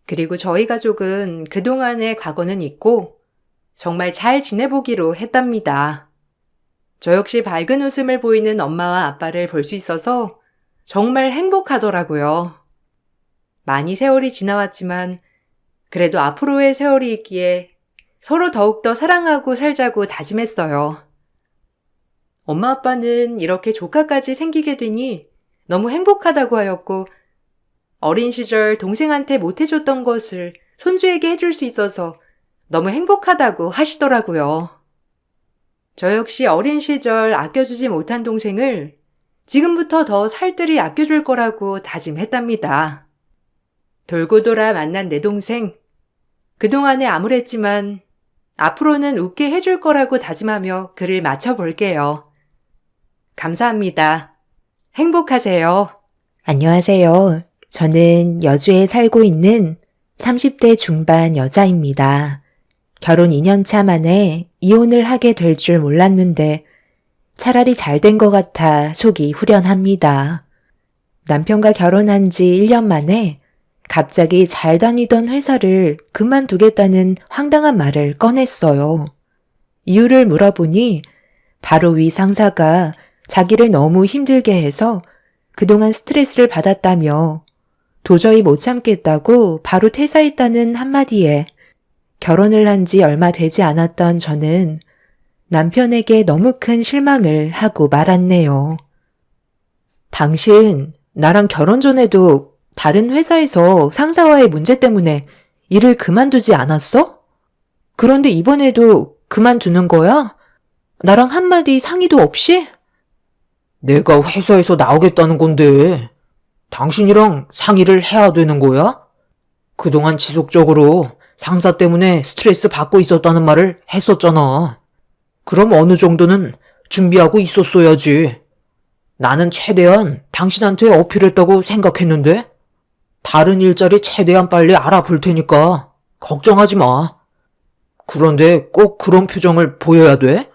그리고 저희 가족은 그동안의 과거는 잊고 정말 잘 지내보기로 했답니다. 저 역시 밝은 웃음을 보이는 엄마와 아빠를 볼 수 있어서 정말 행복하더라고요. 많이 세월이 지나왔지만 그래도 앞으로의 세월이 있기에 서로 더욱더 사랑하고 살자고 다짐했어요. 엄마 아빠는 이렇게 조카까지 생기게 되니 너무 행복하다고 하였고 어린 시절 동생한테 못해줬던 것을 손주에게 해줄 수 있어서 너무 행복하다고 하시더라고요. 저 역시 어린 시절 아껴주지 못한 동생을 지금부터 더 살뜰히 아껴줄 거라고 다짐했답니다. 돌고 돌아 만난 내 동생, 그동안에 암울했지만 앞으로는 웃게 해줄 거라고 다짐하며 글을 마쳐볼게요. 감사합니다. 행복하세요. 안녕하세요. 저는 여주에 살고 있는 30대 중반 여자입니다. 결혼 2년 차 만에 이혼을 하게 될 줄 몰랐는데 차라리 잘 된 것 같아 속이 후련합니다. 남편과 결혼한 지 1년 만에 갑자기 잘 다니던 회사를 그만두겠다는 황당한 말을 꺼냈어요. 이유를 물어보니 바로 위 상사가 자기를 너무 힘들게 해서 그동안 스트레스를 받았다며 도저히 못 참겠다고 바로 퇴사했다는 한마디에 결혼을 한 지 얼마 되지 않았던 저는 남편에게 너무 큰 실망을 하고 말았네요. 당신, 나랑 결혼 전에도 다른 회사에서 상사와의 문제 때문에 일을 그만두지 않았어? 그런데 이번에도 그만두는 거야? 나랑 한마디 상의도 없이? 내가 회사에서 나오겠다는 건데, 당신이랑 상의를 해야 되는 거야? 그동안 지속적으로 상사 때문에 스트레스 받고 있었다는 말을 했었잖아. 그럼 어느 정도는 준비하고 있었어야지. 나는 최대한 당신한테 어필했다고 생각했는데, 다른 일자리 최대한 빨리 알아볼 테니까 걱정하지 마. 그런데 꼭 그런 표정을 보여야 돼?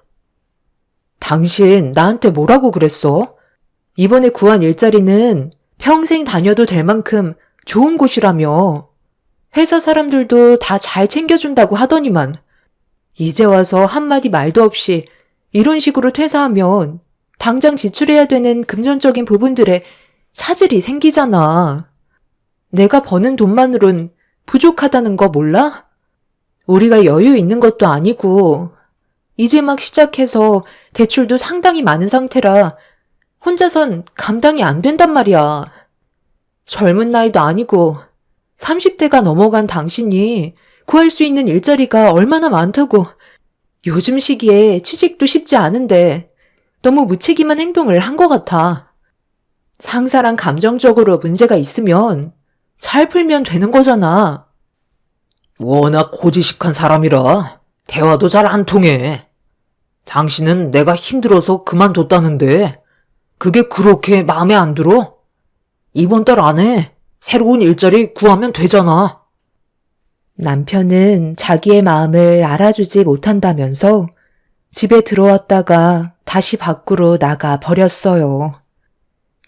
당신 나한테 뭐라고 그랬어? 이번에 구한 일자리는 평생 다녀도 될 만큼 좋은 곳이라며. 회사 사람들도 다 잘 챙겨준다고 하더니만 이제 와서 한마디 말도 없이 이런 식으로 퇴사하면 당장 지출해야 되는 금전적인 부분들에 차질이 생기잖아. 내가 버는 돈만으론 부족하다는 거 몰라? 우리가 여유 있는 것도 아니고 이제 막 시작해서 대출도 상당히 많은 상태라 혼자선 감당이 안 된단 말이야. 젊은 나이도 아니고 30대가 넘어간 당신이 구할 수 있는 일자리가 얼마나 많다고. 요즘 시기에 취직도 쉽지 않은데 너무 무책임한 행동을 한 것 같아. 상사랑 감정적으로 문제가 있으면 잘 풀면 되는 거잖아. 워낙 고지식한 사람이라 대화도 잘 안 통해. 당신은 내가 힘들어서 그만뒀다는데 그게 그렇게 마음에 안 들어? 이번 달 안에 새로운 일자리 구하면 되잖아. 남편은 자기의 마음을 알아주지 못한다면서 집에 들어왔다가 다시 밖으로 나가 버렸어요.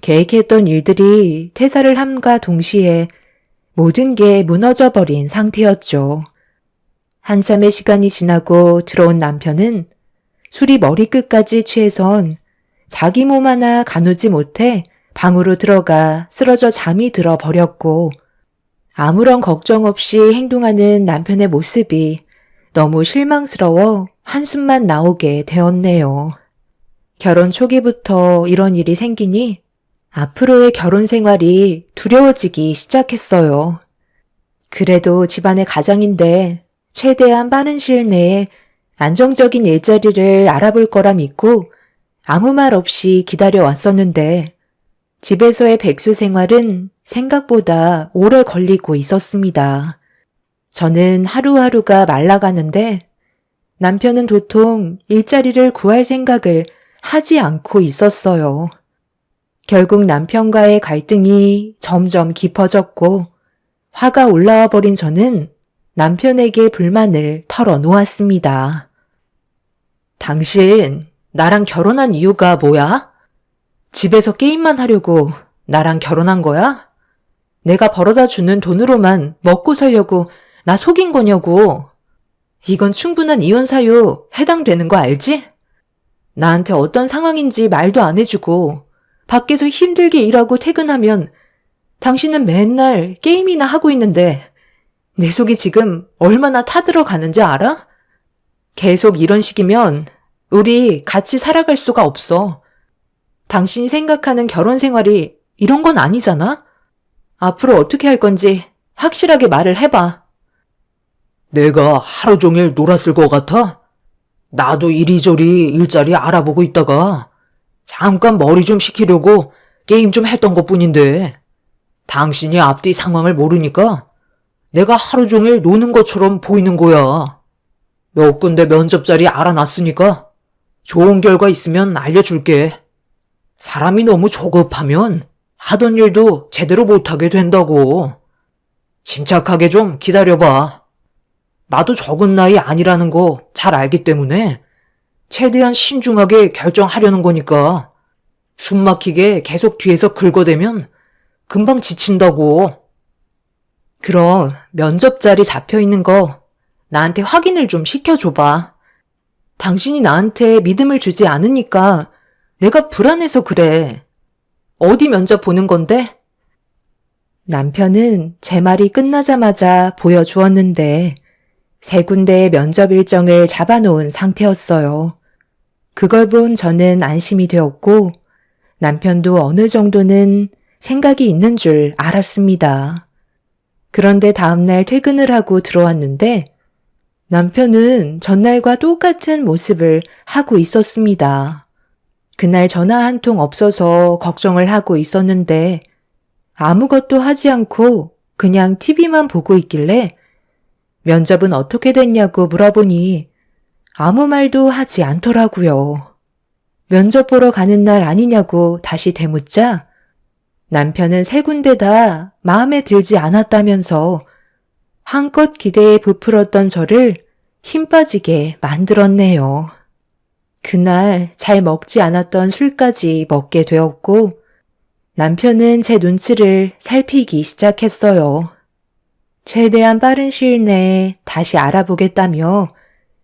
계획했던 일들이 퇴사를 함과 동시에 모든 게 무너져 버린 상태였죠. 한참의 시간이 지나고 들어온 남편은 술이 머리끝까지 취해선 자기 몸 하나 가누지 못해 방으로 들어가 쓰러져 잠이 들어 버렸고 아무런 걱정 없이 행동하는 남편의 모습이 너무 실망스러워 한숨만 나오게 되었네요. 결혼 초기부터 이런 일이 생기니 앞으로의 결혼 생활이 두려워지기 시작했어요. 그래도 집안의 가장인데 최대한 빠른 시일 내에 안정적인 일자리를 알아볼 거라 믿고 아무 말 없이 기다려왔었는데 집에서의 백수 생활은 생각보다 오래 걸리고 있었습니다. 저는 하루하루가 말라가는데 남편은 도통 일자리를 구할 생각을 하지 않고 있었어요. 결국 남편과의 갈등이 점점 깊어졌고 화가 올라와 버린 저는 남편에게 불만을 털어놓았습니다. 당신, 나랑 결혼한 이유가 뭐야? 집에서 게임만 하려고 나랑 결혼한 거야? 내가 벌어다 주는 돈으로만 먹고 살려고 나 속인 거냐고. 이건 충분한 이혼 사유 해당되는 거 알지? 나한테 어떤 상황인지 말도 안 해주고 밖에서 힘들게 일하고 퇴근하면 당신은 맨날 게임이나 하고 있는데 내 속이 지금 얼마나 타들어가는지 알아? 계속 이런 식이면 우리 같이 살아갈 수가 없어. 당신이 생각하는 결혼 생활이 이런 건 아니잖아? 앞으로 어떻게 할 건지 확실하게 말을 해봐. 내가 하루 종일 놀았을 것 같아? 나도 이리저리 일자리 알아보고 있다가 잠깐 머리 좀 식히려고 게임 좀 했던 것뿐인데 당신이 앞뒤 상황을 모르니까 내가 하루 종일 노는 것처럼 보이는 거야. 몇 군데 면접 자리 알아놨으니까 좋은 결과 있으면 알려줄게. 사람이 너무 조급하면 하던 일도 제대로 못하게 된다고. 침착하게 좀 기다려봐. 나도 적은 나이 아니라는 거 잘 알기 때문에 최대한 신중하게 결정하려는 거니까 숨 막히게 계속 뒤에서 긁어대면 금방 지친다고. 그럼 면접 자리 잡혀 있는 거 나한테 확인을 좀 시켜줘봐. 당신이 나한테 믿음을 주지 않으니까 내가 불안해서 그래. 어디 면접 보는 건데? 남편은 제 말이 끝나자마자 보여주었는데 3군데의 면접 일정을 잡아놓은 상태였어요. 그걸 본 저는 안심이 되었고 남편도 어느 정도는 생각이 있는 줄 알았습니다. 그런데 다음날 퇴근을 하고 들어왔는데 남편은 전날과 똑같은 모습을 하고 있었습니다. 그날 전화 한 통 없어서 걱정을 하고 있었는데 아무것도 하지 않고 그냥 TV만 보고 있길래 면접은 어떻게 됐냐고 물어보니 아무 말도 하지 않더라고요. 면접 보러 가는 날 아니냐고 다시 되묻자 남편은 3군데 다 마음에 들지 않았다면서 한껏 기대에 부풀었던 저를 힘 빠지게 만들었네요. 그날 잘 먹지 않았던 술까지 먹게 되었고 남편은 제 눈치를 살피기 시작했어요. 최대한 빠른 시일 내에 다시 알아보겠다며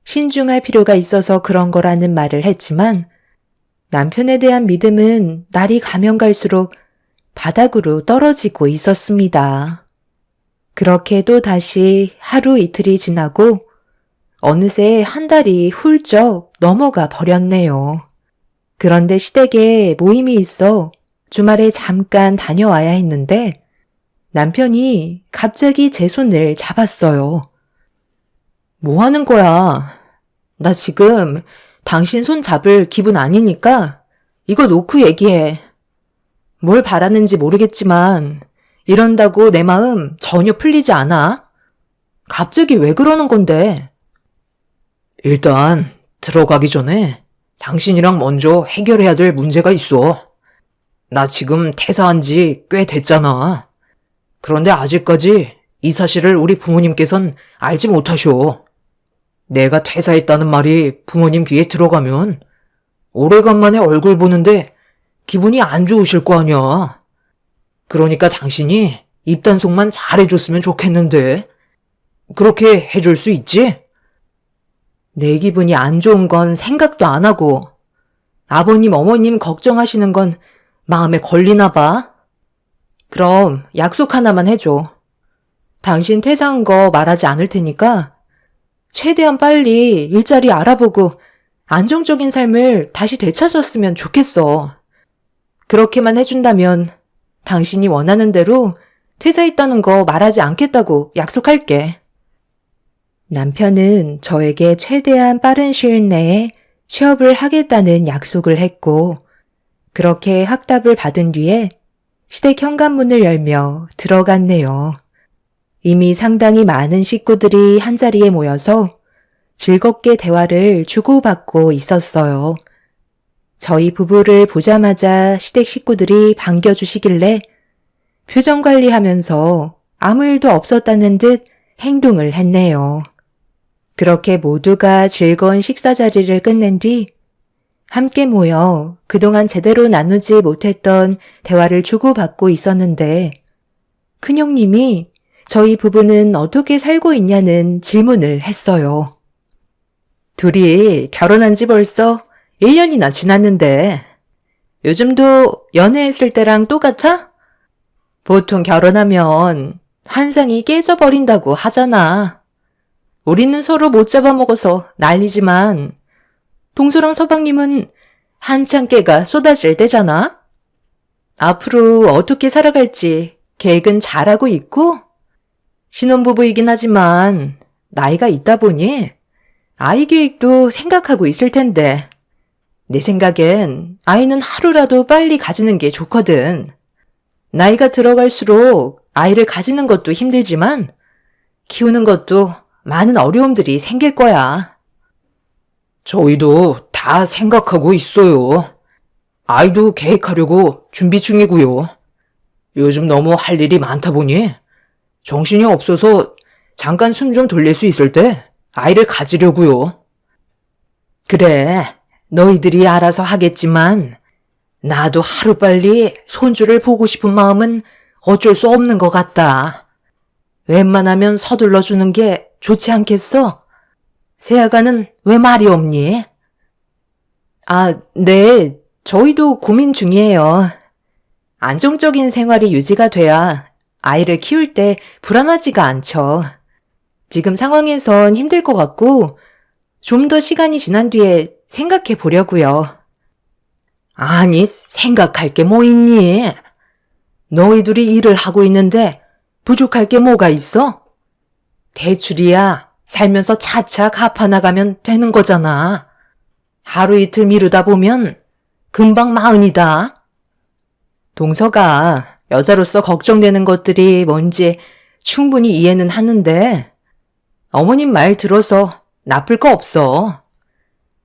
신중할 필요가 있어서 그런 거라는 말을 했지만 남편에 대한 믿음은 날이 가면 갈수록 바닥으로 떨어지고 있었습니다. 그렇게 또 다시 하루 이틀이 지나고 어느새 한 달이 훌쩍 넘어가 버렸네요. 그런데 시댁에 모임이 있어 주말에 잠깐 다녀와야 했는데 남편이 갑자기 제 손을 잡았어요. 뭐 하는 거야? 나 지금 당신 손 잡을 기분 아니니까 이거 놓고 얘기해. 뭘 바라는지 모르겠지만 이런다고 내 마음 전혀 풀리지 않아. 갑자기 왜 그러는 건데? 일단 들어가기 전에 당신이랑 먼저 해결해야 될 문제가 있어. 나 지금 퇴사한 지 꽤 됐잖아. 그런데 아직까지 이 사실을 우리 부모님께선 알지 못하셔. 내가 퇴사했다는 말이 부모님 귀에 들어가면 오래간만에 얼굴 보는데 기분이 안 좋으실 거 아니야. 그러니까 당신이 입단속만 잘해줬으면 좋겠는데 그렇게 해줄 수 있지? 내 기분이 안 좋은 건 생각도 안 하고 아버님, 어머님 걱정하시는 건 마음에 걸리나 봐. 그럼 약속 하나만 해줘. 당신 퇴사한 거 말하지 않을 테니까 최대한 빨리 일자리 알아보고 안정적인 삶을 다시 되찾았으면 좋겠어. 그렇게만 해준다면 당신이 원하는 대로 퇴사했다는 거 말하지 않겠다고 약속할게. 남편은 저에게 최대한 빠른 시일 내에 취업을 하겠다는 약속을 했고 그렇게 확답을 받은 뒤에 시댁 현관문을 열며 들어갔네요. 이미 상당히 많은 식구들이 한자리에 모여서 즐겁게 대화를 주고받고 있었어요. 저희 부부를 보자마자 시댁 식구들이 반겨주시길래 표정 관리하면서 아무 일도 없었다는 듯 행동을 했네요. 그렇게 모두가 즐거운 식사 자리를 끝낸 뒤 함께 모여 그동안 제대로 나누지 못했던 대화를 주고받고 있었는데 큰형님이 저희 부부는 어떻게 살고 있냐는 질문을 했어요. 둘이 결혼한 지 벌써 1년이나 지났는데 요즘도 연애했을 때랑 똑같아? 보통 결혼하면 환상이 깨져버린다고 하잖아. 우리는 서로 못 잡아먹어서 난리지만 동서랑 서방님은 한창 깨가 쏟아질 때잖아. 앞으로 어떻게 살아갈지 계획은 잘하고 있고 신혼부부이긴 하지만 나이가 있다 보니 아이 계획도 생각하고 있을 텐데 내 생각엔 아이는 하루라도 빨리 가지는 게 좋거든. 나이가 들어갈수록 아이를 가지는 것도 힘들지만 키우는 것도 많은 어려움들이 생길 거야. 저희도 다 생각하고 있어요. 아이도 계획하려고 준비 중이고요. 요즘 너무 할 일이 많다 보니 정신이 없어서 잠깐 숨 좀 돌릴 수 있을 때 아이를 가지려고요. 그래, 너희들이 알아서 하겠지만 나도 하루빨리 손주를 보고 싶은 마음은 어쩔 수 없는 것 같다. 웬만하면 서둘러 주는 게 좋지 않겠어? 세아가는 왜 말이 없니? 아, 네. 저희도 고민 중이에요. 안정적인 생활이 유지가 돼야 아이를 키울 때 불안하지가 않죠. 지금 상황에선 힘들 것 같고 좀 더 시간이 지난 뒤에 생각해 보려고요. 아니, 생각할 게 뭐 있니? 너희들이 일을 하고 있는데 부족할 게 뭐가 있어? 대출이야 살면서 차차 갚아나가면 되는 거잖아. 하루 이틀 미루다 보면 금방 마흔이다. 동서가 여자로서 걱정되는 것들이 뭔지 충분히 이해는 하는데 어머님 말 들어서 나쁠 거 없어.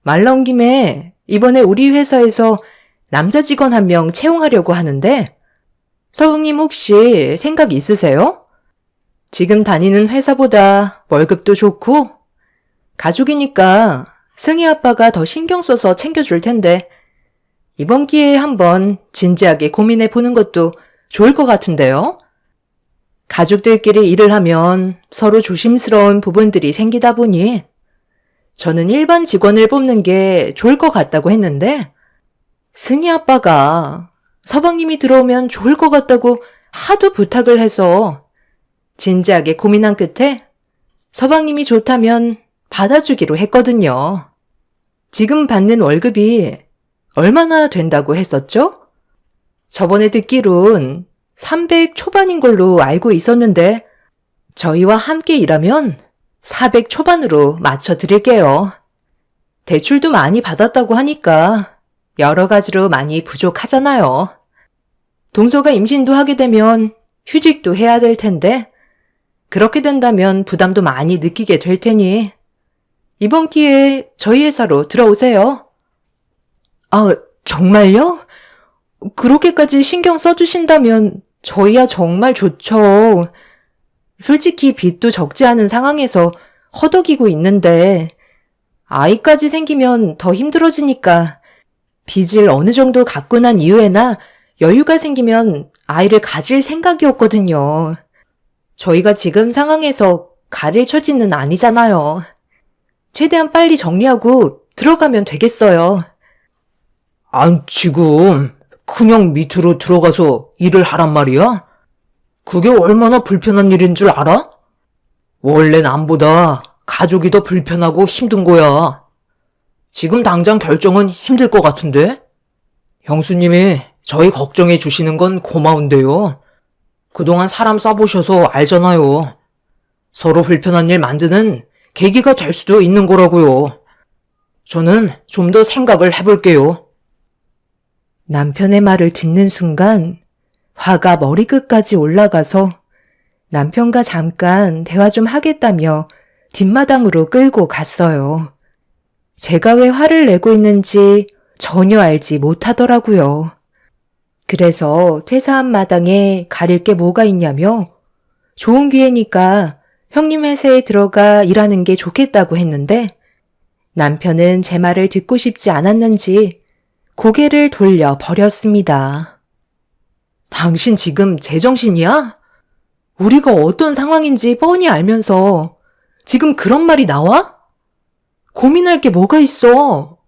말 나온 김에 이번에 우리 회사에서 남자 직원 한 명 채용하려고 하는데 서웅님 혹시 생각 있으세요? 지금 다니는 회사보다 월급도 좋고 가족이니까 승희 아빠가 더 신경 써서 챙겨줄 텐데 이번 기회에 한번 진지하게 고민해 보는 것도 좋을 것 같은데요? 가족들끼리 일을 하면 서로 조심스러운 부분들이 생기다 보니 저는 일반 직원을 뽑는 게 좋을 것 같다고 했는데 승희 아빠가 서방님이 들어오면 좋을 것 같다고 하도 부탁을 해서 진지하게 고민한 끝에 서방님이 좋다면 받아주기로 했거든요. 지금 받는 월급이 얼마나 된다고 했었죠? 저번에 듣기론 300 초반인 걸로 알고 있었는데 저희와 함께 일하면 400 초반으로 맞춰드릴게요. 대출도 많이 받았다고 하니까 여러 가지로 많이 부족하잖아요. 동서가 임신도 하게 되면 휴직도 해야 될 텐데 그렇게 된다면 부담도 많이 느끼게 될 테니 이번 기회에 저희 회사로 들어오세요. 아, 정말요? 그렇게까지 신경 써주신다면 저희야 정말 좋죠. 솔직히 빚도 적지 않은 상황에서 허덕이고 있는데 아이까지 생기면 더 힘들어지니까 빚을 어느 정도 갚고 난 이후에나 여유가 생기면 아이를 가질 생각이었거든요. 저희가 지금 상황에서 가릴 처지는 아니잖아요. 최대한 빨리 정리하고 들어가면 되겠어요. 안, 지금 그냥 밑으로 들어가서 일을 하란 말이야? 그게 얼마나 불편한 일인 줄 알아? 원래 남보다 가족이 더 불편하고 힘든 거야. 지금 당장 결정은 힘들 것 같은데? 형수님이 저희 걱정해 주시는 건 고마운데요. 그동안 사람 써보셔서 알잖아요. 서로 불편한 일 만드는 계기가 될 수도 있는 거라고요. 저는 좀 더 생각을 해볼게요. 남편의 말을 듣는 순간 화가 머리끝까지 올라가서 남편과 잠깐 대화 좀 하겠다며 뒷마당으로 끌고 갔어요. 제가 왜 화를 내고 있는지 전혀 알지 못하더라고요. 그래서 퇴사한 마당에 가릴 게 뭐가 있냐며 좋은 기회니까 형님 회사에 들어가 일하는 게 좋겠다고 했는데 남편은 제 말을 듣고 싶지 않았는지 고개를 돌려 버렸습니다. 당신 지금 제정신이야? 우리가 어떤 상황인지 뻔히 알면서 지금 그런 말이 나와? 고민할 게 뭐가 있어?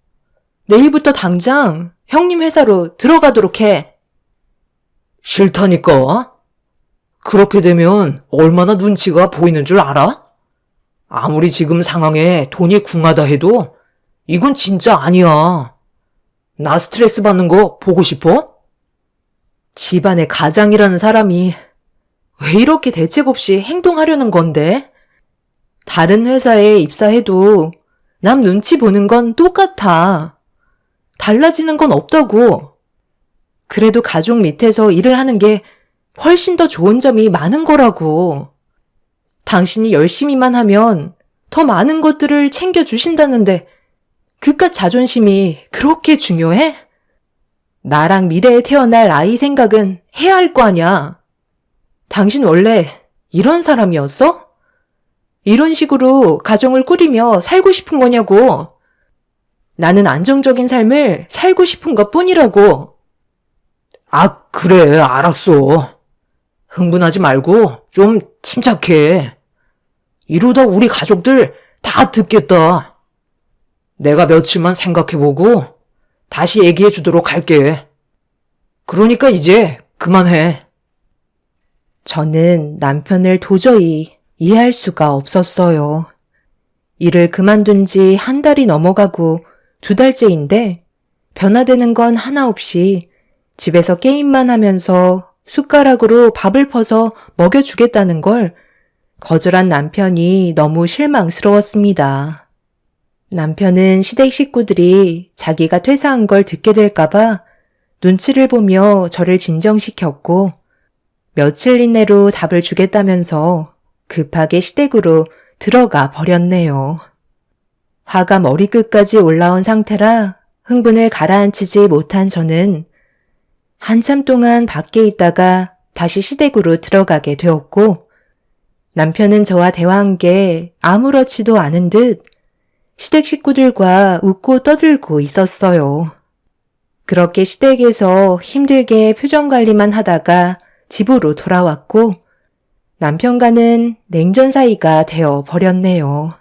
내일부터 당장 형님 회사로 들어가도록 해. 싫다니까? 그렇게 되면 얼마나 눈치가 보이는 줄 알아? 아무리 지금 상황에 돈이 궁하다 해도 이건 진짜 아니야. 나 스트레스 받는 거 보고 싶어? 집안의 가장이라는 사람이 왜 이렇게 대책 없이 행동하려는 건데? 다른 회사에 입사해도 남 눈치 보는 건 똑같아. 달라지는 건 없다고. 그래도 가족 밑에서 일을 하는 게 훨씬 더 좋은 점이 많은 거라고. 당신이 열심히만 하면 더 많은 것들을 챙겨주신다는데 그깟 자존심이 그렇게 중요해? 나랑 미래에 태어날 아이 생각은 해야 할 거 아냐. 당신 원래 이런 사람이었어? 이런 식으로 가정을 꾸리며 살고 싶은 거냐고. 나는 안정적인 삶을 살고 싶은 것 뿐이라고. 아, 그래, 알았어. 흥분하지 말고 좀 침착해. 이러다 우리 가족들 다 듣겠다. 내가 며칠만 생각해보고 다시 얘기해 주도록 할게. 그러니까 이제 그만해. 저는 남편을 도저히 이해할 수가 없었어요. 일을 그만둔 지 한 달이 넘어가고 2달째인데 변화되는 건 하나 없이 집에서 게임만 하면서 숟가락으로 밥을 퍼서 먹여주겠다는 걸 거절한 남편이 너무 실망스러웠습니다. 남편은 시댁 식구들이 자기가 퇴사한 걸 듣게 될까봐 눈치를 보며 저를 진정시켰고 며칠 이내로 답을 주겠다면서 급하게 시댁으로 들어가 버렸네요. 화가 머리끝까지 올라온 상태라 흥분을 가라앉히지 못한 저는 한참 동안 밖에 있다가 다시 시댁으로 들어가게 되었고 남편은 저와 대화한 게 아무렇지도 않은 듯 시댁 식구들과 웃고 떠들고 있었어요. 그렇게 시댁에서 힘들게 표정 관리만 하다가 집으로 돌아왔고 남편과는 냉전 사이가 되어 버렸네요.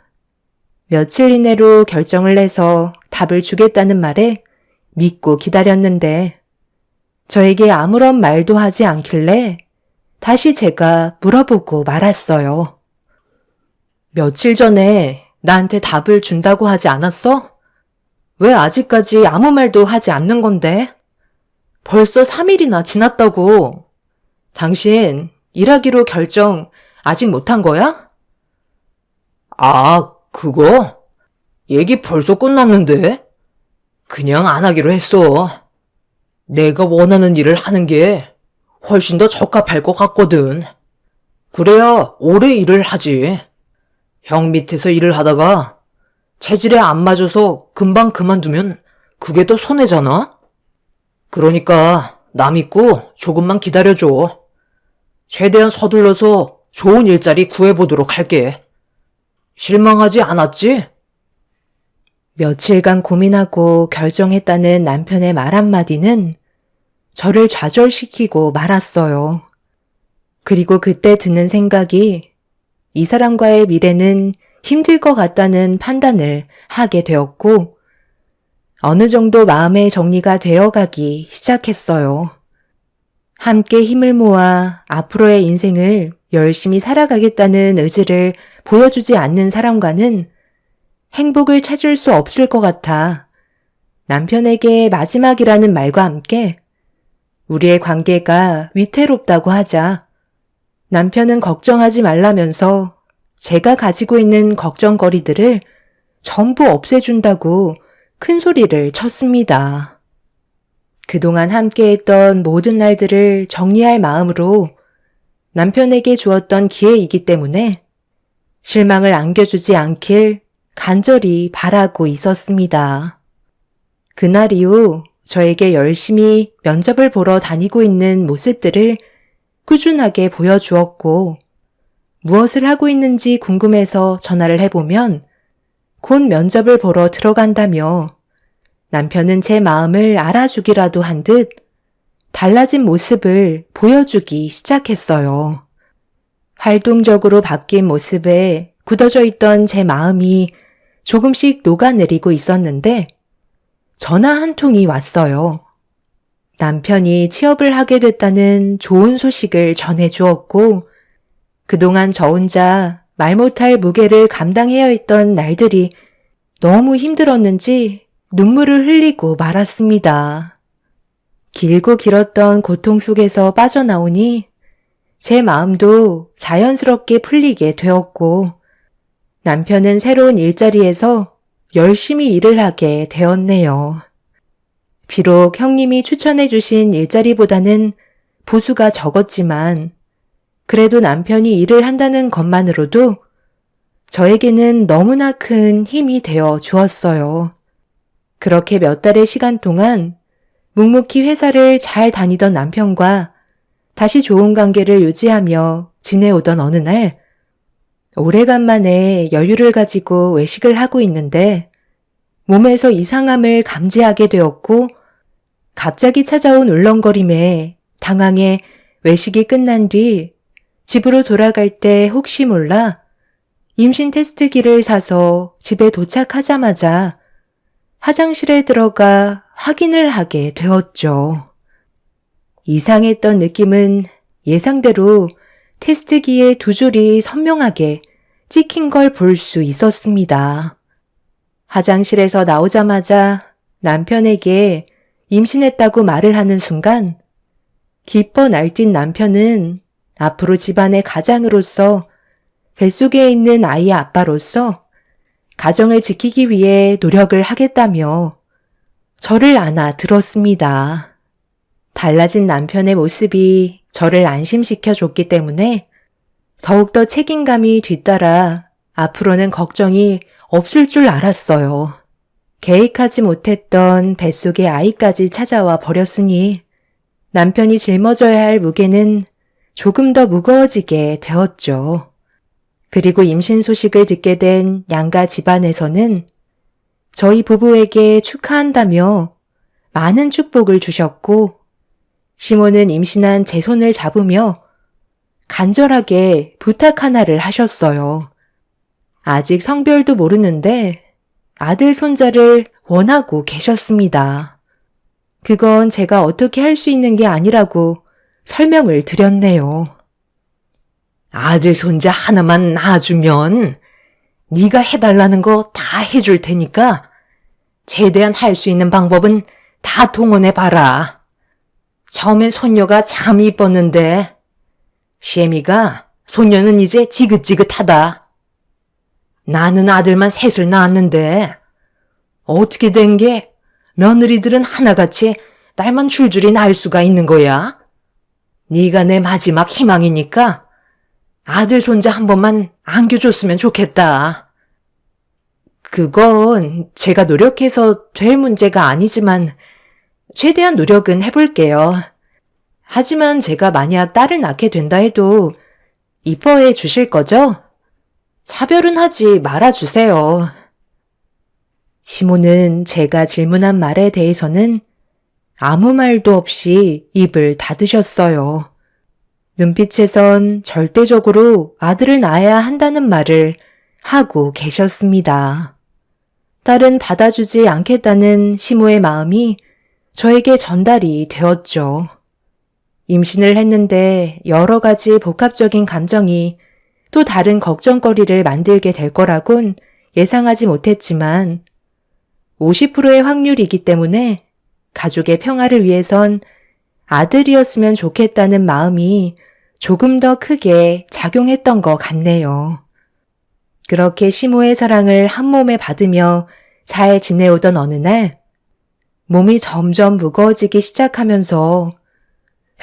며칠 이내로 결정을 해서 답을 주겠다는 말에 믿고 기다렸는데 저에게 아무런 말도 하지 않길래 다시 제가 물어보고 말았어요. 며칠 전에 나한테 답을 준다고 하지 않았어? 왜 아직까지 아무 말도 하지 않는 건데? 벌써 3일이나 지났다고. 당신 일하기로 결정 아직 못한 거야? 아, 그거? 얘기 벌써 끝났는데? 그냥 안 하기로 했어. 내가 원하는 일을 하는 게 훨씬 더 적합할 것 같거든. 그래야 오래 일을 하지. 형 밑에서 일을 하다가 체질에 안 맞아서 금방 그만두면 그게 더 손해잖아? 그러니까 나 믿고 조금만 기다려줘. 최대한 서둘러서 좋은 일자리 구해보도록 할게. 실망하지 않았지? 며칠간 고민하고 결정했다는 남편의 말 한마디는 저를 좌절시키고 말았어요. 그리고 그때 드는 생각이 이 사람과의 미래는 힘들 것 같다는 판단을 하게 되었고 어느 정도 마음의 정리가 되어가기 시작했어요. 함께 힘을 모아 앞으로의 인생을 열심히 살아가겠다는 의지를 보여주지 않는 사람과는 행복을 찾을 수 없을 것 같아 남편에게 마지막이라는 말과 함께 우리의 관계가 위태롭다고 하자 남편은 걱정하지 말라면서 제가 가지고 있는 걱정거리들을 전부 없애준다고 큰 소리를 쳤습니다. 그동안 함께했던 모든 날들을 정리할 마음으로 남편에게 주었던 기회이기 때문에 실망을 안겨주지 않길 간절히 바라고 있었습니다. 그날 이후 저에게 열심히 면접을 보러 다니고 있는 모습들을 꾸준하게 보여주었고 무엇을 하고 있는지 궁금해서 전화를 해보면 곧 면접을 보러 들어간다며 남편은 제 마음을 알아주기라도 한 듯 달라진 모습을 보여주기 시작했어요. 활동적으로 바뀐 모습에 굳어져 있던 제 마음이 조금씩 녹아내리고 있었는데 전화 한 통이 왔어요. 남편이 취업을 하게 됐다는 좋은 소식을 전해주었고 그동안 저 혼자 말 못할 무게를 감당해야 했던 날들이 너무 힘들었는지 눈물을 흘리고 말았습니다. 길고 길었던 고통 속에서 빠져나오니 제 마음도 자연스럽게 풀리게 되었고 남편은 새로운 일자리에서 열심히 일을 하게 되었네요. 비록 형님이 추천해 주신 일자리보다는 보수가 적었지만 그래도 남편이 일을 한다는 것만으로도 저에게는 너무나 큰 힘이 되어 주었어요. 그렇게 몇 달의 시간 동안 묵묵히 회사를 잘 다니던 남편과 다시 좋은 관계를 유지하며 지내오던 어느 날, 오래간만에 여유를 가지고 외식을 하고 있는데 몸에서 이상함을 감지하게 되었고 갑자기 찾아온 울렁거림에 당황해 외식이 끝난 뒤 집으로 돌아갈 때 혹시 몰라 임신 테스트기를 사서 집에 도착하자마자 화장실에 들어가 확인을 하게 되었죠. 이상했던 느낌은 예상대로 테스트기의 두 줄이 선명하게 찍힌 걸 볼 수 있었습니다. 화장실에서 나오자마자 남편에게 임신했다고 말을 하는 순간 기뻐 날뛴 남편은 앞으로 집안의 가장으로서 뱃속에 있는 아이의 아빠로서 가정을 지키기 위해 노력을 하겠다며 저를 안아 들었습니다. 달라진 남편의 모습이 저를 안심시켜 줬기 때문에 더욱더 책임감이 뒤따라 앞으로는 걱정이 없을 줄 알았어요. 계획하지 못했던 뱃속의 아이까지 찾아와 버렸으니 남편이 짊어져야 할 무게는 조금 더 무거워지게 되었죠. 그리고 임신 소식을 듣게 된 양가 집안에서는 저희 부부에게 축하한다며 많은 축복을 주셨고 시모는 임신한 제 손을 잡으며 간절하게 부탁 하나를 하셨어요. 아직 성별도 모르는데 아들 손자를 원하고 계셨습니다. 그건 제가 어떻게 할 수 있는 게 아니라고 설명을 드렸네요. 아들 손자 하나만 낳아주면 네가 해달라는 거 다 해줄 테니까 최대한 할 수 있는 방법은 다 동원해봐라. 처음엔 손녀가 참 이뻤는데 셰미가 손녀는 이제 지긋지긋하다. 나는 아들만 셋을 낳았는데 어떻게 된 게 며느리들은 하나같이 딸만 줄줄이 낳을 수가 있는 거야? 네가 내 마지막 희망이니까 아들 손자 한 번만 안겨줬으면 좋겠다. 그건 제가 노력해서 될 문제가 아니지만 최대한 노력은 해볼게요. 하지만 제가 만약 딸을 낳게 된다 해도 이뻐해 주실 거죠? 차별은 하지 말아주세요. 시모는 제가 질문한 말에 대해서는 아무 말도 없이 입을 닫으셨어요. 눈빛에선 절대적으로 아들을 낳아야 한다는 말을 하고 계셨습니다. 딸은 받아주지 않겠다는 시모의 마음이 저에게 전달이 되었죠. 임신을 했는데 여러 가지 복합적인 감정이 또 다른 걱정거리를 만들게 될 거라곤 예상하지 못했지만 50%의 확률이기 때문에 가족의 평화를 위해선 아들이었으면 좋겠다는 마음이 조금 더 크게 작용했던 것 같네요. 그렇게 시모의 사랑을 한 몸에 받으며 잘 지내오던 어느 날 몸이 점점 무거워지기 시작하면서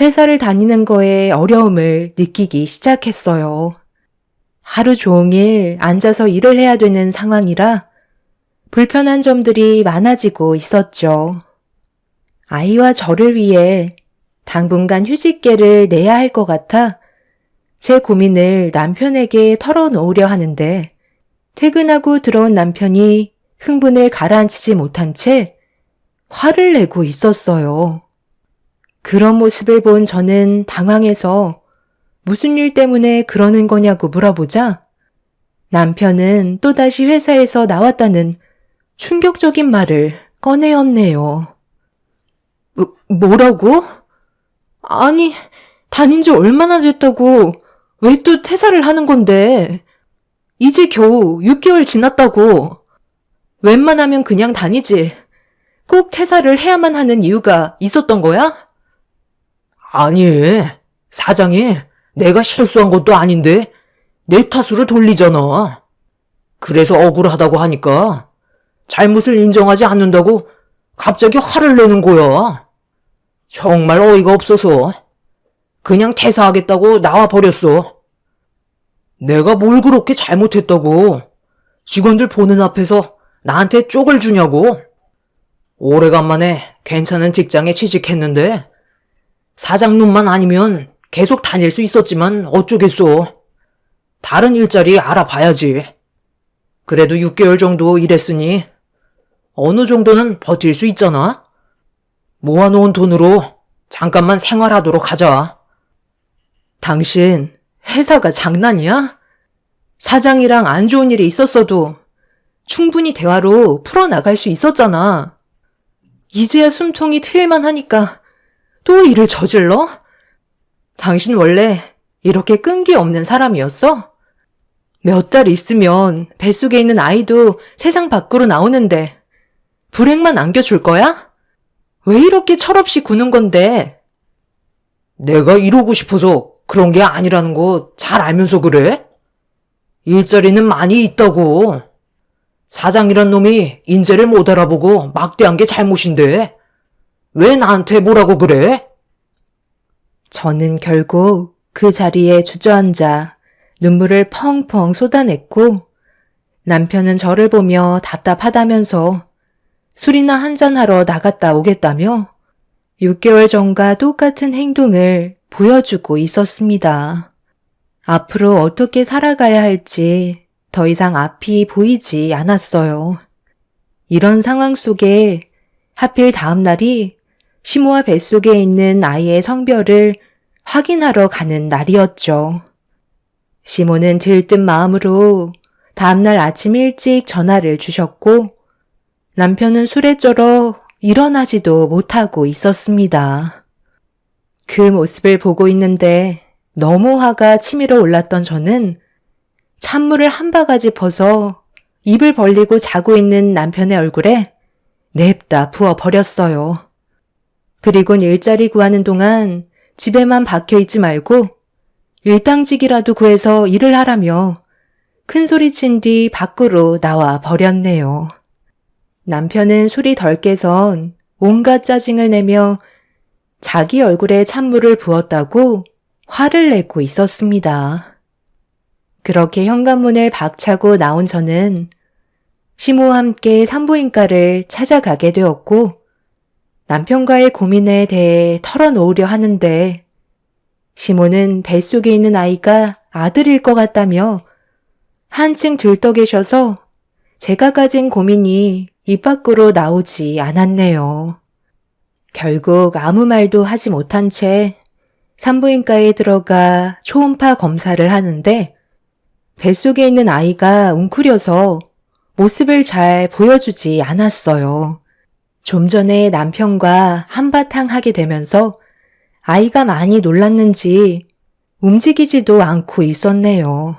회사를 다니는 거에 어려움을 느끼기 시작했어요. 하루 종일 앉아서 일을 해야 되는 상황이라 불편한 점들이 많아지고 있었죠. 아이와 저를 위해 당분간 휴직계를 내야 할 것 같아 제 고민을 남편에게 털어놓으려 하는데 퇴근하고 들어온 남편이 흥분을 가라앉히지 못한 채 화를 내고 있었어요. 그런 모습을 본 저는 당황해서 무슨 일 때문에 그러는 거냐고 물어보자 남편은 또다시 회사에서 나왔다는 충격적인 말을 꺼내었네요. 뭐라고? 아니, 다닌 지 얼마나 됐다고 왜 또 퇴사를 하는 건데? 이제 겨우 6개월 지났다고. 웬만하면 그냥 다니지. 꼭 퇴사를 해야만 하는 이유가 있었던 거야? 아니, 사장이 내가 실수한 것도 아닌데 내 탓으로 돌리잖아. 그래서 억울하다고 하니까 잘못을 인정하지 않는다고 갑자기 화를 내는 거야. 정말 어이가 없어서 그냥 퇴사하겠다고 나와버렸어. 내가 뭘 그렇게 잘못했다고 직원들 보는 앞에서 나한테 쪽을 주냐고. 오래간만에 괜찮은 직장에 취직했는데 사장 눈만 아니면 계속 다닐 수 있었지만 어쩌겠소. 다른 일자리 알아봐야지. 그래도 6개월 정도 일했으니 어느 정도는 버틸 수 있잖아. 모아놓은 돈으로 잠깐만 생활하도록 하자. 당신 회사가 장난이야? 사장이랑 안 좋은 일이 있었어도 충분히 대화로 풀어나갈 수 있었잖아. 이제야 숨통이 트일만 하니까 또 일을 저질러? 당신 원래 이렇게 끈기 없는 사람이었어? 몇 달 있으면 뱃속에 있는 아이도 세상 밖으로 나오는데 불행만 안겨줄 거야? 왜 이렇게 철없이 구는 건데? 내가 이러고 싶어서 그런 게 아니라는 거 잘 알면서 그래? 일자리는 많이 있다고. 사장이란 놈이 인재를 못 알아보고 막대한 게 잘못인데 왜 나한테 뭐라고 그래? 저는 결국 그 자리에 주저앉아 눈물을 펑펑 쏟아냈고 남편은 저를 보며 답답하다면서 술이나 한잔하러 나갔다 오겠다며 6개월 전과 똑같은 행동을 보여주고 있었습니다. 앞으로 어떻게 살아가야 할지 더 이상 앞이 보이지 않았어요. 이런 상황 속에 하필 다음 날이 시모와 뱃속에 있는 아이의 성별을 확인하러 가는 날이었죠. 시모는 들뜬 마음으로 다음날 아침 일찍 전화를 주셨고 남편은 술에 쩔어 일어나지도 못하고 있었습니다. 그 모습을 보고 있는데 너무 화가 치밀어 올랐던 저는 찬물을 한 바가지 퍼서 입을 벌리고 자고 있는 남편의 얼굴에 냅다 부어버렸어요. 그리곤 일자리 구하는 동안 집에만 박혀있지 말고 일당직이라도 구해서 일을 하라며 큰소리친 뒤 밖으로 나와 버렸네요. 남편은 술이 덜 깨선 온갖 짜증을 내며 자기 얼굴에 찬물을 부었다고 화를 내고 있었습니다. 그렇게 현관문을 박차고 나온 저는 시모와 함께 산부인과를 찾아가게 되었고 남편과의 고민에 대해 털어놓으려 하는데 시모는 뱃속에 있는 아이가 아들일 것 같다며 한층 들떠 계셔서 제가 가진 고민이 입 밖으로 나오지 않았네요. 결국 아무 말도 하지 못한 채 산부인과에 들어가 초음파 검사를 하는데 뱃속에 있는 아이가 웅크려서 모습을 잘 보여주지 않았어요. 좀 전에 남편과 한바탕 하게 되면서 아이가 많이 놀랐는지 움직이지도 않고 있었네요.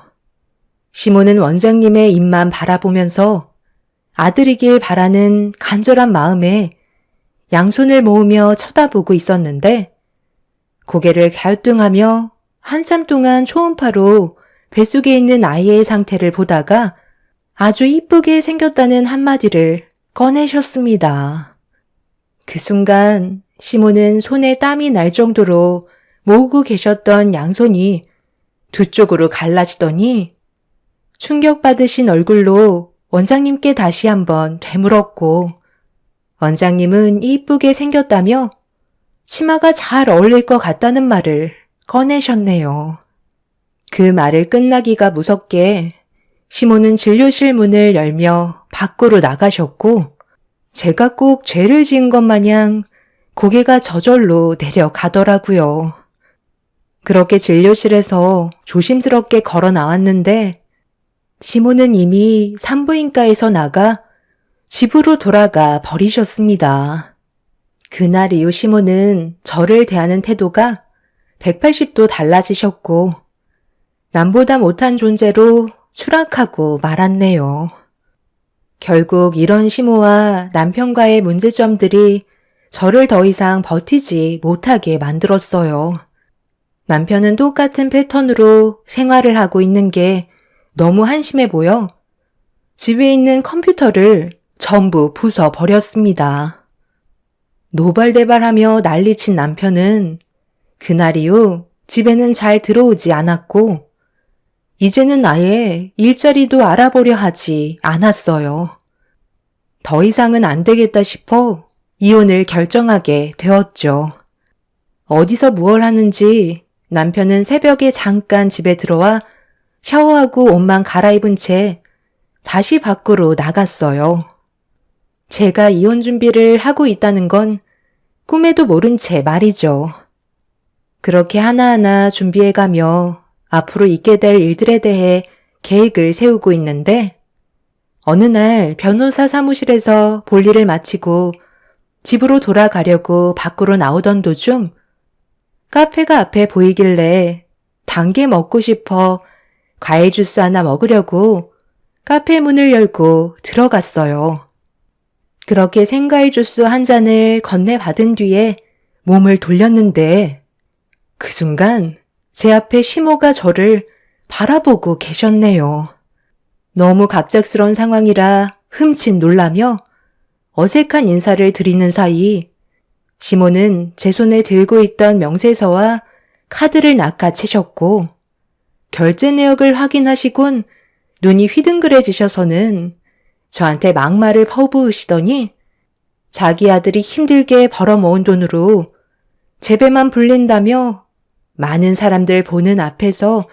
시모는 원장님의 입만 바라보면서 아들이길 바라는 간절한 마음에 양손을 모으며 쳐다보고 있었는데 고개를 갸우뚱하며 한참 동안 초음파로 뱃속에 있는 아이의 상태를 보다가 아주 이쁘게 생겼다는 한마디를 꺼내셨습니다. 그 순간 시모는 손에 땀이 날 정도로 모으고 계셨던 양손이 두 쪽으로 갈라지더니 충격받으신 얼굴로 원장님께 다시 한번 되물었고 원장님은 이쁘게 생겼다며 치마가 잘 어울릴 것 같다는 말을 꺼내셨네요. 그 말을 끝나기가 무섭게 시모는 진료실 문을 열며 밖으로 나가셨고 제가 꼭 죄를 지은 것 마냥 고개가 저절로 내려가더라고요. 그렇게 진료실에서 조심스럽게 걸어 나왔는데 시모는 이미 산부인과에서 나가 집으로 돌아가 버리셨습니다. 그날 이후 시모는 저를 대하는 태도가 180도 달라지셨고 남보다 못한 존재로 추락하고 말았네요. 결국 이런 시모와 남편과의 문제점들이 저를 더 이상 버티지 못하게 만들었어요. 남편은 똑같은 패턴으로 생활을 하고 있는 게 너무 한심해 보여 집에 있는 컴퓨터를 전부 부숴버렸습니다. 노발대발하며 난리친 남편은 그날 이후 집에는 잘 들어오지 않았고 이제는 아예 일자리도 알아보려 하지 않았어요. 더 이상은 안 되겠다 싶어 이혼을 결정하게 되었죠. 어디서 무얼 하는지 남편은 새벽에 잠깐 집에 들어와 샤워하고 옷만 갈아입은 채 다시 밖으로 나갔어요. 제가 이혼 준비를 하고 있다는 건 꿈에도 모른 채 말이죠. 그렇게 하나하나 준비해가며 앞으로 있게 될 일들에 대해 계획을 세우고 있는데 어느 날 변호사 사무실에서 볼일을 마치고 집으로 돌아가려고 밖으로 나오던 도중 카페가 앞에 보이길래 단 게 먹고 싶어 과일 주스 하나 먹으려고 카페 문을 열고 들어갔어요. 그렇게 생과일 주스 한 잔을 건네받은 뒤에 몸을 돌렸는데 그 순간 제 앞에 시모가 저를 바라보고 계셨네요. 너무 갑작스러운 상황이라 흠칫 놀라며 어색한 인사를 드리는 사이 시모는 제 손에 들고 있던 명세서와 카드를 낚아채셨고 결제 내역을 확인하시곤 눈이 휘둥그레지셔서는 저한테 막말을 퍼부으시더니 자기 아들이 힘들게 벌어모은 돈으로 제 배만 불린다며 많은 사람들 보는 앞에서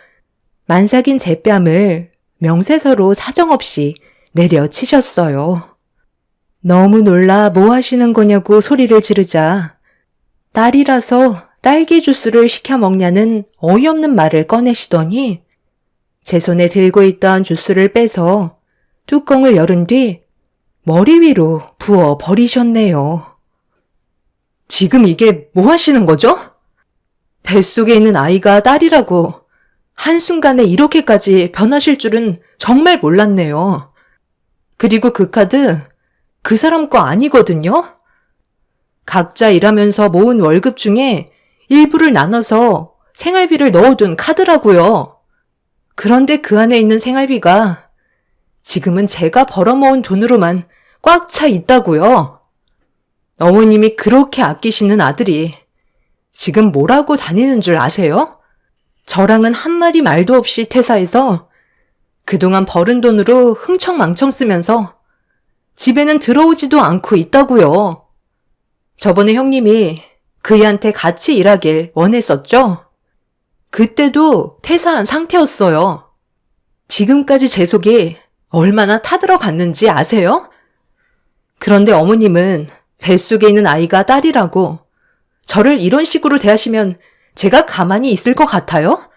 만삭인 제 뺨을 명세서로 사정없이 내려치셨어요. 너무 놀라 뭐 하시는 거냐고 소리를 지르자 딸이라서 딸기 주스를 시켜 먹냐는 어이없는 말을 꺼내시더니 제 손에 들고 있던 주스를 빼서 뚜껑을 열은 뒤 머리 위로 부어 버리셨네요. 지금 이게 뭐 하시는 거죠? 뱃속에 있는 아이가 딸이라고 한순간에 이렇게까지 변하실 줄은 정말 몰랐네요. 그리고 그 카드 그 사람 거 아니거든요? 각자 일하면서 모은 월급 중에 일부를 나눠서 생활비를 넣어둔 카드라고요. 그런데 그 안에 있는 생활비가 지금은 제가 벌어모은 돈으로만 꽉 차 있다고요. 어머님이 그렇게 아끼시는 아들이 지금 뭐라고 다니는 줄 아세요? 저랑은 한마디 말도 없이 퇴사해서 그동안 벌은 돈으로 흥청망청 쓰면서 집에는 들어오지도 않고 있다고요. 저번에 형님이 그이한테 같이 일하길 원했었죠? 그때도 퇴사한 상태였어요. 지금까지 제 속이 얼마나 타들어갔는지 아세요? 그런데 어머님은 뱃속에 있는 아이가 딸이라고 저를 이런 식으로 대하시면 제가 가만히 있을 것 같아요?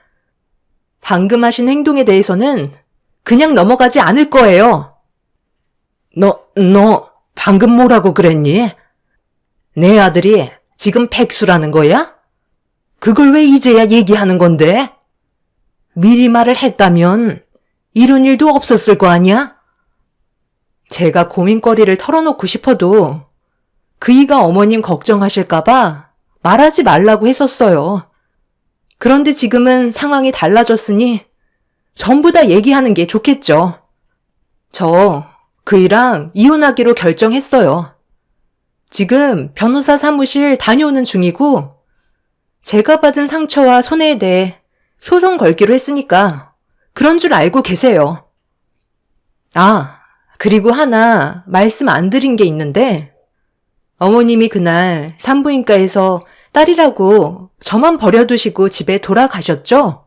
방금 하신 행동에 대해서는 그냥 넘어가지 않을 거예요. 너 방금 뭐라고 그랬니? 내 아들이 지금 백수라는 거야? 그걸 왜 이제야 얘기하는 건데? 미리 말을 했다면 이런 일도 없었을 거 아니야? 제가 고민거리를 털어놓고 싶어도 그이가 어머님 걱정하실까봐 말하지 말라고 했었어요. 그런데 지금은 상황이 달라졌으니 전부 다 얘기하는 게 좋겠죠. 저 그이랑 이혼하기로 결정했어요. 지금 변호사 사무실 다녀오는 중이고 제가 받은 상처와 손해에 대해 소송 걸기로 했으니까 그런 줄 알고 계세요. 아, 그리고 하나 말씀 안 드린 게 있는데 어머님이 그날 산부인과에서 딸이라고 저만 버려두시고 집에 돌아가셨죠?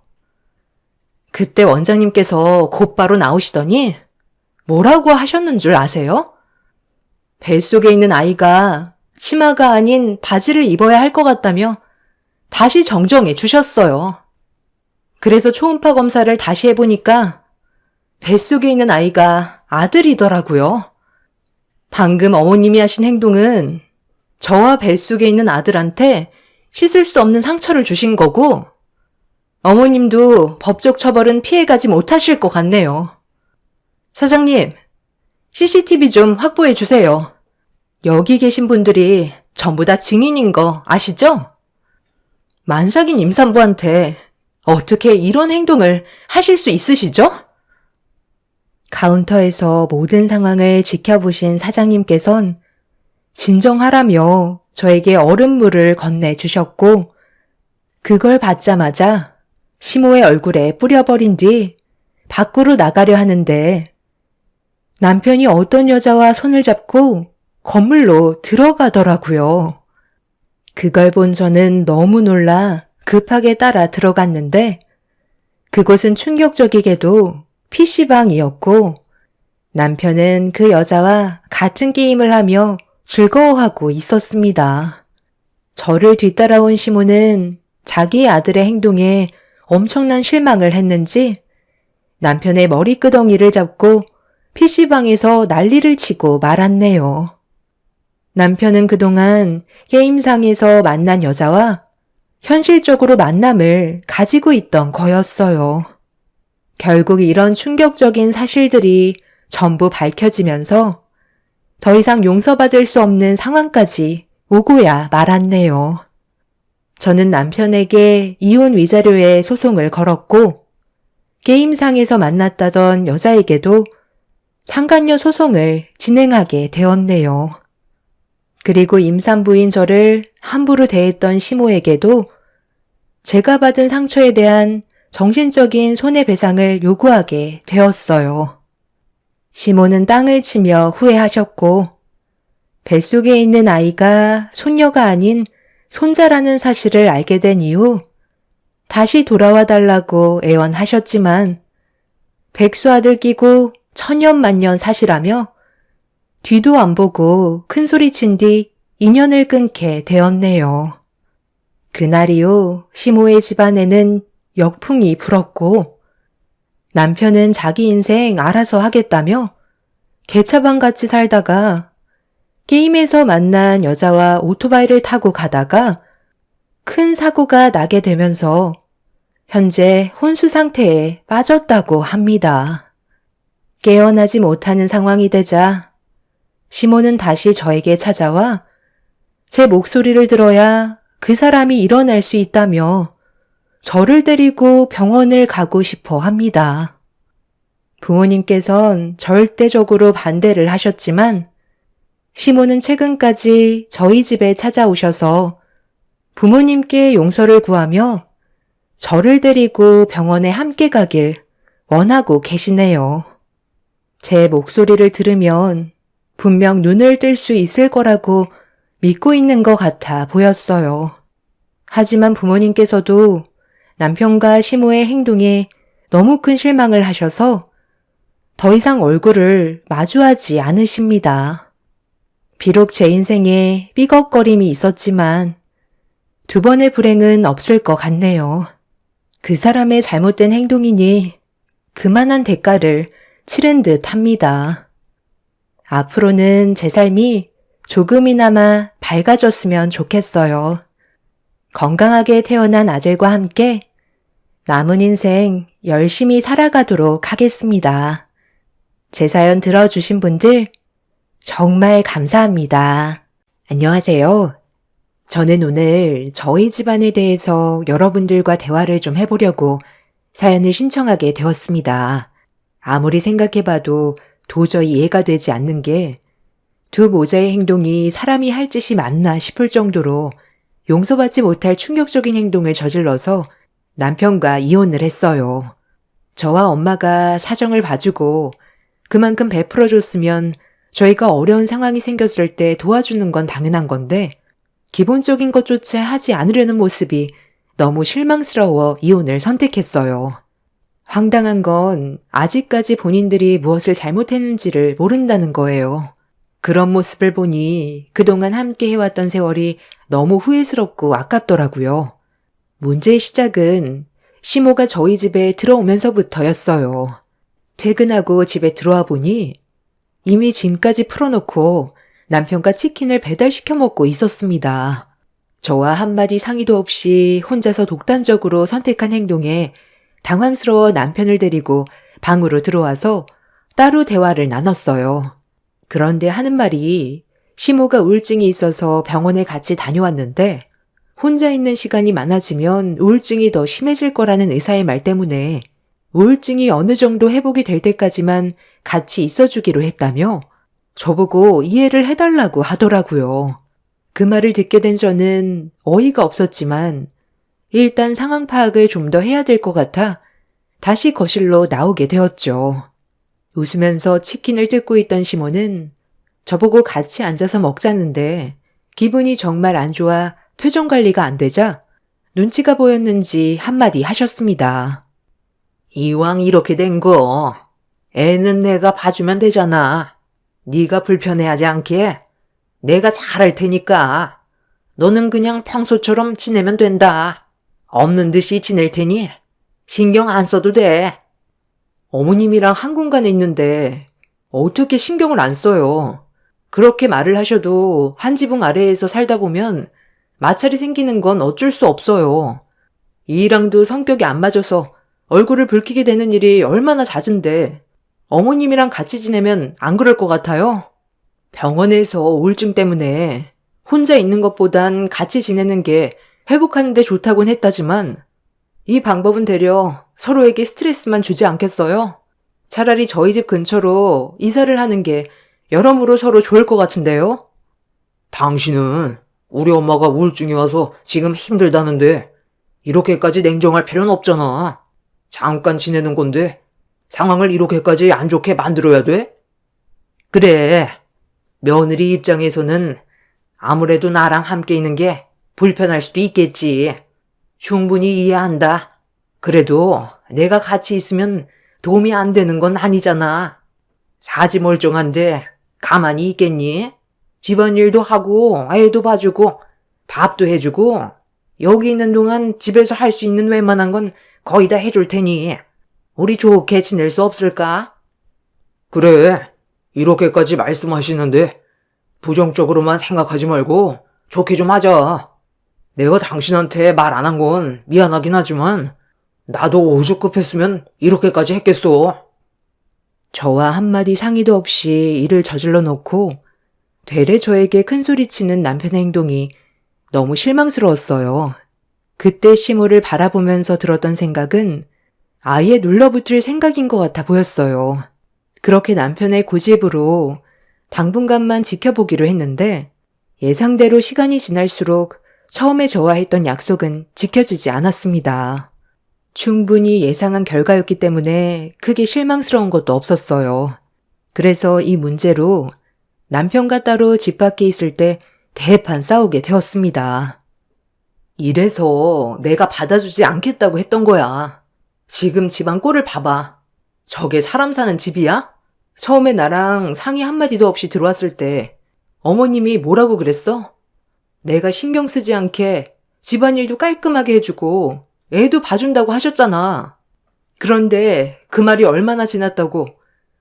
그때 원장님께서 곧바로 나오시더니 뭐라고 하셨는 줄 아세요? 뱃속에 있는 아이가 치마가 아닌 바지를 입어야 할 것 같다며 다시 정정해 주셨어요. 그래서 초음파 검사를 다시 해보니까 뱃속에 있는 아이가 아들이더라고요. 방금 어머님이 하신 행동은 저와 뱃속에 있는 아들한테 씻을 수 없는 상처를 주신 거고 어머님도 법적 처벌은 피해가지 못하실 것 같네요. 사장님, CCTV 좀 확보해 주세요. 여기 계신 분들이 전부 다 증인인 거 아시죠? 만삭인 임산부한테 어떻게 이런 행동을 하실 수 있으시죠? 카운터에서 모든 상황을 지켜보신 사장님께선 진정하라며 저에게 얼음물을 건네주셨고 그걸 받자마자 시모의 얼굴에 뿌려버린 뒤 밖으로 나가려 하는데 남편이 어떤 여자와 손을 잡고 건물로 들어가더라고요. 그걸 본 저는 너무 놀라 급하게 따라 들어갔는데 그곳은 충격적이게도 PC방이었고 남편은 그 여자와 같은 게임을 하며 즐거워하고 있었습니다. 저를 뒤따라온 시모는 자기 아들의 행동에 엄청난 실망을 했는지 남편의 머리끄덩이를 잡고 PC방에서 난리를 치고 말았네요. 남편은 그동안 게임상에서 만난 여자와 현실적으로 만남을 가지고 있던 거였어요. 결국 이런 충격적인 사실들이 전부 밝혀지면서 더 이상 용서받을 수 없는 상황까지 오고야 말았네요. 저는 남편에게 이혼 위자료에 소송을 걸었고 게임상에서 만났다던 여자에게도 상간녀 소송을 진행하게 되었네요. 그리고 임산부인 저를 함부로 대했던 시모에게도 제가 받은 상처에 대한 정신적인 손해배상을 요구하게 되었어요. 시모는 땅을 치며 후회하셨고 뱃속에 있는 아이가 손녀가 아닌 손자라는 사실을 알게 된 이후 다시 돌아와 달라고 애원하셨지만 백수아들 끼고 천년만년 사시라며 뒤도 안 보고 큰 소리친 뒤 인연을 끊게 되었네요. 그날 이후 시모의 집안에는 역풍이 불었고 남편은 자기 인생 알아서 하겠다며 개차반같이 살다가 게임에서 만난 여자와 오토바이를 타고 가다가 큰 사고가 나게 되면서 현재 혼수 상태에 빠졌다고 합니다. 깨어나지 못하는 상황이 되자 시모는 다시 저에게 찾아와 제 목소리를 들어야 그 사람이 일어날 수 있다며 저를 데리고 병원을 가고 싶어 합니다. 부모님께선 절대적으로 반대를 하셨지만 시모는 최근까지 저희 집에 찾아오셔서 부모님께 용서를 구하며 저를 데리고 병원에 함께 가길 원하고 계시네요. 제 목소리를 들으면 분명 눈을 뜰 수 있을 거라고 믿고 있는 것 같아 보였어요. 하지만 부모님께서도 남편과 시모의 행동에 너무 큰 실망을 하셔서 더 이상 얼굴을 마주하지 않으십니다. 비록 제 인생에 삐걱거림이 있었지만 두 번의 불행은 없을 것 같네요. 그 사람의 잘못된 행동이니 그만한 대가를 치른 듯 합니다. 앞으로는 제 삶이 조금이나마 밝아졌으면 좋겠어요. 건강하게 태어난 아들과 함께 남은 인생 열심히 살아가도록 하겠습니다. 제 사연 들어주신 분들 정말 감사합니다. 안녕하세요. 저는 오늘 저희 집안에 대해서 여러분들과 대화를 좀 해보려고 사연을 신청하게 되었습니다. 아무리 생각해봐도 도저히 이해가 되지 않는 게 두 모자의 행동이 사람이 할 짓이 맞나 싶을 정도로 용서받지 못할 충격적인 행동을 저질러서 남편과 이혼을 했어요. 저와 엄마가 사정을 봐주고 그만큼 베풀어줬으면 저희가 어려운 상황이 생겼을 때 도와주는 건 당연한 건데 기본적인 것조차 하지 않으려는 모습이 너무 실망스러워 이혼을 선택했어요. 황당한 건 아직까지 본인들이 무엇을 잘못했는지를 모른다는 거예요. 그런 모습을 보니 그동안 함께 해왔던 세월이 너무 후회스럽고 아깝더라고요. 문제의 시작은 시모가 저희 집에 들어오면서부터였어요. 퇴근하고 집에 들어와 보니 이미 짐까지 풀어놓고 남편과 치킨을 배달시켜 먹고 있었습니다. 저와 한마디 상의도 없이 혼자서 독단적으로 선택한 행동에 당황스러워 남편을 데리고 방으로 들어와서 따로 대화를 나눴어요. 그런데 하는 말이 시모가 우울증이 있어서 병원에 같이 다녀왔는데 혼자 있는 시간이 많아지면 우울증이 더 심해질 거라는 의사의 말 때문에 우울증이 어느 정도 회복이 될 때까지만 같이 있어주기로 했다며 저보고 이해를 해달라고 하더라고요. 그 말을 듣게 된 저는 어이가 없었지만 일단 상황 파악을 좀 더 해야 될 것 같아 다시 거실로 나오게 되었죠. 웃으면서 치킨을 뜯고 있던 시모는 저보고 같이 앉아서 먹자는데 기분이 정말 안 좋아 표정 관리가 안 되자 눈치가 보였는지 한마디 하셨습니다. 이왕 이렇게 된 거, 애는 내가 봐주면 되잖아. 네가 불편해하지 않게 내가 잘할 테니까 너는 그냥 평소처럼 지내면 된다. 없는 듯이 지낼 테니 신경 안 써도 돼. 어머님이랑 한 공간에 있는데 어떻게 신경을 안 써요. 그렇게 말을 하셔도 한 지붕 아래에서 살다 보면 마찰이 생기는 건 어쩔 수 없어요. 이랑도 성격이 안 맞아서 얼굴을 붉히게 되는 일이 얼마나 잦은데 어머님이랑 같이 지내면 안 그럴 것 같아요? 병원에서 우울증 때문에 혼자 있는 것보단 같이 지내는 게 회복하는 데 좋다곤 했다지만 이 방법은 되려 서로에게 스트레스만 주지 않겠어요? 차라리 저희 집 근처로 이사를 하는 게 여러모로 서로 좋을 것 같은데요? 당신은 우리 엄마가 우울증이 와서 지금 힘들다는데 이렇게까지 냉정할 필요는 없잖아. 잠깐 지내는 건데 상황을 이렇게까지 안 좋게 만들어야 돼? 그래, 며느리 입장에서는 아무래도 나랑 함께 있는 게 불편할 수도 있겠지. 충분히 이해한다. 그래도 내가 같이 있으면 도움이 안 되는 건 아니잖아. 사지 멀쩡한데 가만히 있겠니? 집안일도 하고 애도 봐주고 밥도 해주고 여기 있는 동안 집에서 할 수 있는 웬만한 건 거의 다 해줄 테니 우리 좋게 지낼 수 없을까? 그래, 이렇게까지 말씀하시는데 부정적으로만 생각하지 말고 좋게 좀 하자. 내가 당신한테 말 안 한 건 미안하긴 하지만 나도 오죽급했으면 이렇게까지 했겠어. 저와 한마디 상의도 없이 일을 저질러 놓고 되레 저에게 큰소리치는 남편의 행동이 너무 실망스러웠어요. 그때 시모를 바라보면서 들었던 생각은 아예 눌러붙을 생각인 것 같아 보였어요. 그렇게 남편의 고집으로 당분간만 지켜보기로 했는데 예상대로 시간이 지날수록 처음에 저와 했던 약속은 지켜지지 않았습니다. 충분히 예상한 결과였기 때문에 크게 실망스러운 것도 없었어요. 그래서 이 문제로 남편과 따로 집 밖에 있을 때 대판 싸우게 되었습니다. 이래서 내가 받아주지 않겠다고 했던 거야. 지금 집안 꼴을 봐봐. 저게 사람 사는 집이야? 처음에 나랑 상의 한마디도 없이 들어왔을 때 어머님이 뭐라고 그랬어? 내가 신경 쓰지 않게 집안일도 깔끔하게 해주고 애도 봐준다고 하셨잖아. 그런데 그 말이 얼마나 지났다고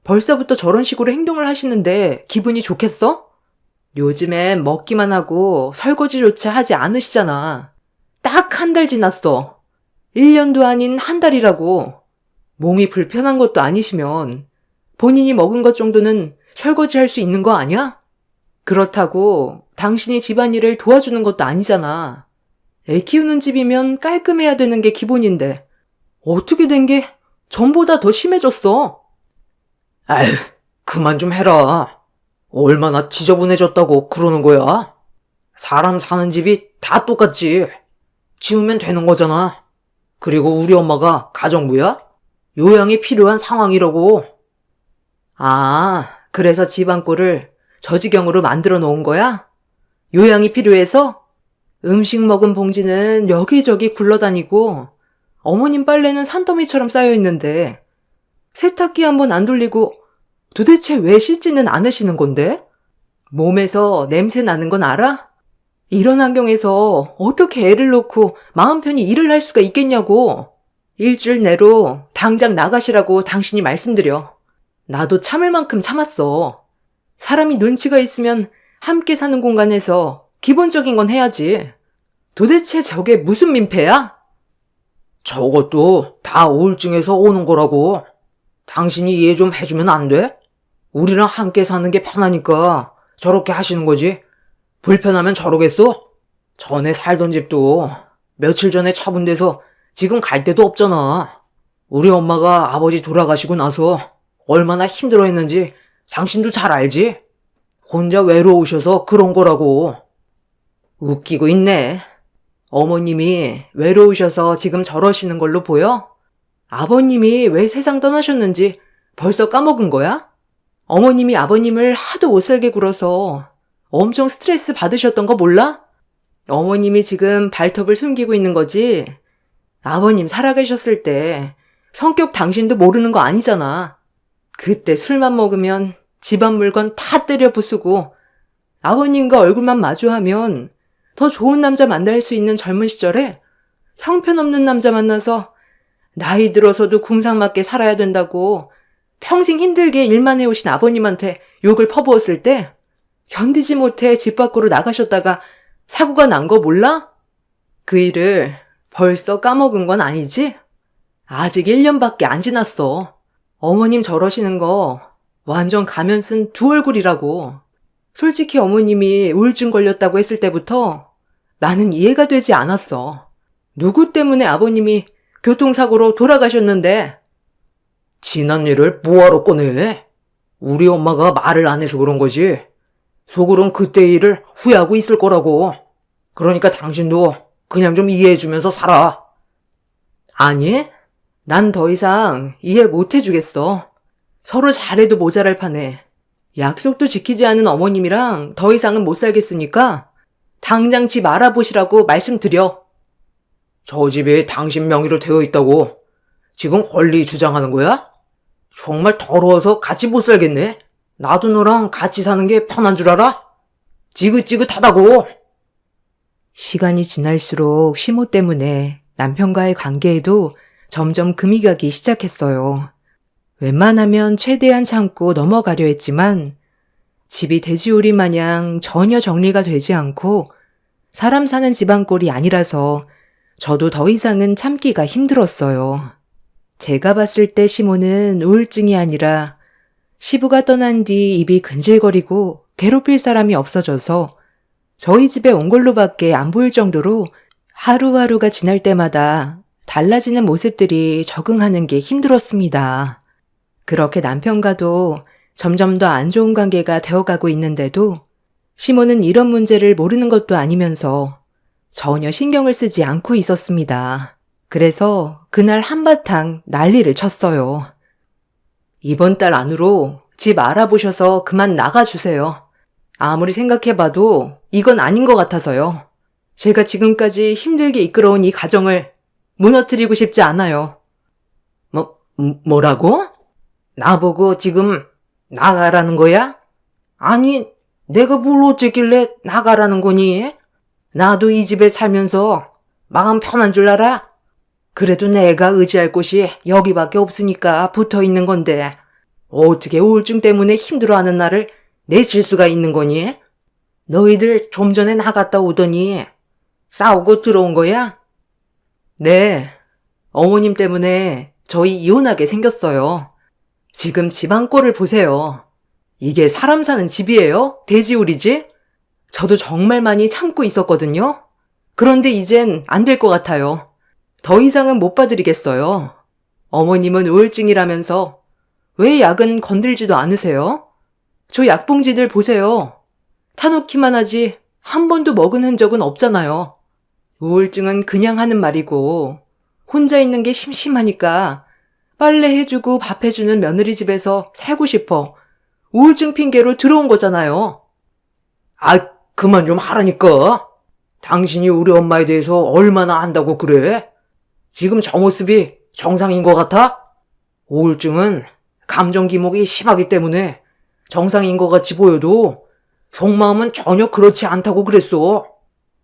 벌써부터 저런 식으로 행동을 하시는데 기분이 좋겠어? 요즘엔 먹기만 하고 설거지조차 하지 않으시잖아. 딱 한 달 지났어. 1년도 아닌 한 달이라고. 몸이 불편한 것도 아니시면 본인이 먹은 것 정도는 설거지할 수 있는 거 아니야? 그렇다고 당신이 집안일을 도와주는 것도 아니잖아. 애 키우는 집이면 깔끔해야 되는 게 기본인데 어떻게 된 게 전보다 더 심해졌어? 아휴, 그만 좀 해라. 얼마나 지저분해졌다고 그러는 거야? 사람 사는 집이 다 똑같지. 지우면 되는 거잖아. 그리고 우리 엄마가 가정부야? 요양이 필요한 상황이라고. 아, 그래서 집안 꼴을 저 지경으로 만들어 놓은 거야? 요양이 필요해서? 음식 먹은 봉지는 여기저기 굴러다니고 어머님 빨래는 산더미처럼 쌓여 있는데 세탁기 한번 안 돌리고 도대체 왜 씻지는 않으시는 건데? 몸에서 냄새 나는 건 알아? 이런 환경에서 어떻게 애를 놓고 마음 편히 일을 할 수가 있겠냐고. 일주일 내로 당장 나가시라고 당신이 말씀드려. 나도 참을 만큼 참았어. 사람이 눈치가 있으면 함께 사는 공간에서 기본적인 건 해야지. 도대체 저게 무슨 민폐야? 저것도 다 우울증에서 오는 거라고. 당신이 이해 좀 해주면 안 돼? 우리랑 함께 사는 게 편하니까 저렇게 하시는 거지. 불편하면 저러겠어? 전에 살던 집도 며칠 전에 처분돼서 지금 갈 데도 없잖아. 우리 엄마가 아버지 돌아가시고 나서 얼마나 힘들어했는지 당신도 잘 알지? 혼자 외로우셔서 그런 거라고. 웃기고 있네. 어머님이 외로우셔서 지금 저러시는 걸로 보여? 아버님이 왜 세상 떠나셨는지 벌써 까먹은 거야? 어머님이 아버님을 하도 못살게 굴어서 엄청 스트레스 받으셨던 거 몰라? 어머님이 지금 발톱을 숨기고 있는 거지? 아버님 살아계셨을 때 성격 당신도 모르는 거 아니잖아. 그때 술만 먹으면 집안 물건 다 때려 부수고 아버님과 얼굴만 마주하면 더 좋은 남자 만날 수 있는 젊은 시절에 형편없는 남자 만나서 나이 들어서도 궁상맞게 살아야 된다고 평생 힘들게 일만 해오신 아버님한테 욕을 퍼부었을 때 견디지 못해 집 밖으로 나가셨다가 사고가 난 거 몰라? 그 일을 벌써 까먹은 건 아니지? 아직 1년밖에 안 지났어. 어머님 저러시는 거 완전 가면 쓴 두 얼굴이라고. 솔직히 어머님이 우울증 걸렸다고 했을 때부터 나는 이해가 되지 않았어. 누구 때문에 아버님이 교통사고로 돌아가셨는데? 지난 일을 뭐하러 꺼내? 우리 엄마가 말을 안 해서 그런 거지. 속으론 그때 일을 후회하고 있을 거라고. 그러니까 당신도 그냥 좀 이해해주면서 살아. 아니, 난 더 이상 이해 못 해주겠어. 서로 잘해도 모자랄 판에 약속도 지키지 않은 어머님이랑 더 이상은 못 살겠으니까 당장 집 알아보시라고 말씀드려. 저 집이 당신 명의로 되어 있다고 지금 권리 주장하는 거야? 정말 더러워서 같이 못 살겠네. 나도 너랑 같이 사는 게 편한 줄 알아? 지긋지긋하다고. 시간이 지날수록 시모 때문에 남편과의 관계에도 점점 금이 가기 시작했어요. 웬만하면 최대한 참고 넘어가려 했지만 집이 돼지우리 마냥 전혀 정리가 되지 않고 사람 사는 집안 꼴이 아니라서 저도 더 이상은 참기가 힘들었어요. 제가 봤을 때 시모는 우울증이 아니라 시부가 떠난 뒤 입이 근질거리고 괴롭힐 사람이 없어져서 저희 집에 온 걸로밖에 안 보일 정도로 하루하루가 지날 때마다 달라지는 모습들이 적응하는 게 힘들었습니다. 그렇게 남편과도 점점 더 안 좋은 관계가 되어가고 있는데도 시모는 이런 문제를 모르는 것도 아니면서 전혀 신경을 쓰지 않고 있었습니다. 그래서 그날 한바탕 난리를 쳤어요. 이번 달 안으로 집 알아보셔서 그만 나가주세요. 아무리 생각해봐도 이건 아닌 것 같아서요. 제가 지금까지 힘들게 이끌어온 이 가정을 무너뜨리고 싶지 않아요. 뭐라고? 나보고 지금 나가라는 거야? 아니, 내가 뭘 어쨌길래 나가라는 거니? 나도 이 집에 살면서 마음 편한 줄 알아? 그래도 내가 의지할 곳이 여기밖에 없으니까 붙어 있는 건데 어떻게 우울증 때문에 힘들어하는 나를 내칠 수가 있는 거니? 너희들 좀 전에 나갔다 오더니 싸우고 들어온 거야? 네, 어머님 때문에 저희 이혼하게 생겼어요. 지금 집안 꼴을 보세요. 이게 사람 사는 집이에요? 돼지우리지? 저도 정말 많이 참고 있었거든요. 그런데 이젠 안 될 것 같아요. 더 이상은 못 봐드리겠어요. 어머님은 우울증이라면서 왜 약은 건들지도 않으세요? 저 약봉지들 보세요. 타놓기만 하지 한 번도 먹은 흔적은 없잖아요. 우울증은 그냥 하는 말이고 혼자 있는 게 심심하니까 빨래 해주고 밥 해주는 며느리 집에서 살고 싶어 우울증 핑계로 들어온 거잖아요. 아, 그만 좀 하라니까. 당신이 우리 엄마에 대해서 얼마나 안다고 그래? 지금 저 모습이 정상인 것 같아? 우울증은 감정 기복이 심하기 때문에 정상인 것 같이 보여도 속마음은 전혀 그렇지 않다고 그랬어.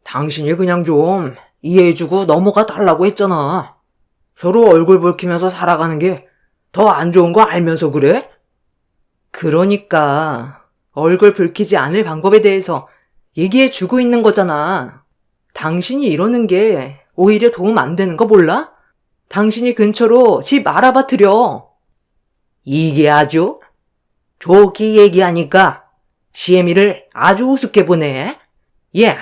당신이 그냥 좀 이해해주고 넘어가 달라고 했잖아. 서로 얼굴 붉히면서 살아가는 게 더 안 좋은 거 알면서 그래? 그러니까 얼굴 붉히지 않을 방법에 대해서 얘기해주고 있는 거잖아. 당신이 이러는 게 오히려 도움 안 되는 거 몰라? 당신이 근처로 집 알아봐 드려. 이게 아주 좋게 얘기하니까 시애미를 아주 우습게 보네. 예,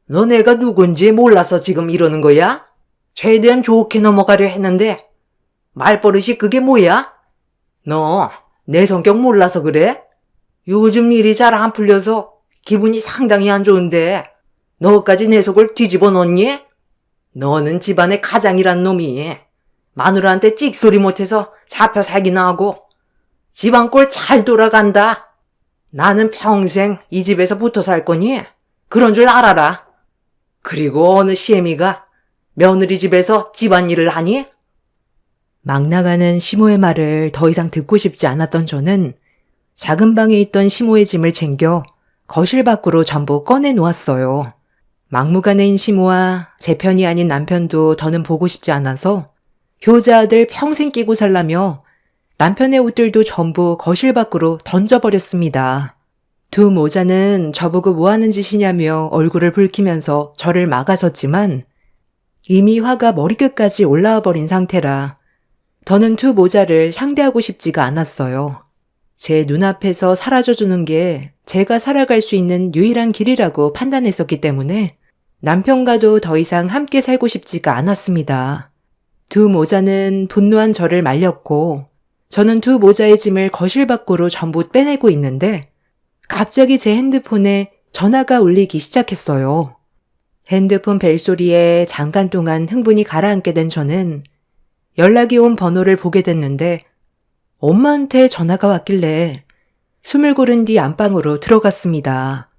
너 내가 누군지 몰라서 지금 이러는 거야? 최대한 좋게 넘어가려 했는데 말버릇이 그게 뭐야? 너 내 성격 몰라서 그래? 요즘 일이 잘 안 풀려서 기분이 상당히 안 좋은데 너까지 내 속을 뒤집어 놓니? 너는 집안의 가장이란 놈이 마누라한테 찍소리 못해서 잡혀 살기나 하고 집안 꼴 잘 돌아간다. 나는 평생 이 집에서 붙어 살 거니 그런 줄 알아라. 그리고 어느 시애미가 며느리 집에서 집안일을 하니? 막 나가는 시모의 말을 더 이상 듣고 싶지 않았던 저는 작은 방에 있던 시모의 짐을 챙겨 거실 밖으로 전부 꺼내 놓았어요. 막무가내인 시모와 제 편이 아닌 남편도 더는 보고 싶지 않아서 효자 아들 평생 끼고 살라며 남편의 옷들도 전부 거실 밖으로 던져버렸습니다. 두 모자는 저보고 뭐 하는 짓이냐며 얼굴을 붉히면서 저를 막아섰지만 이미 화가 머리끝까지 올라와 버린 상태라 더는 두 모자를 상대하고 싶지가 않았어요. 제 눈앞에서 사라져주는 게 제가 살아갈 수 있는 유일한 길이라고 판단했었기 때문에 남편과도 더 이상 함께 살고 싶지가 않았습니다. 두 모자는 분노한 저를 말렸고 저는 두 모자의 짐을 거실 밖으로 전부 빼내고 있는데 갑자기 제 핸드폰에 전화가 울리기 시작했어요. 핸드폰 벨소리에 잠깐 동안 흥분이 가라앉게 된 저는 연락이 온 번호를 보게 됐는데 엄마한테 전화가 왔길래 숨을 고른 뒤 안방으로 들어갔습니다.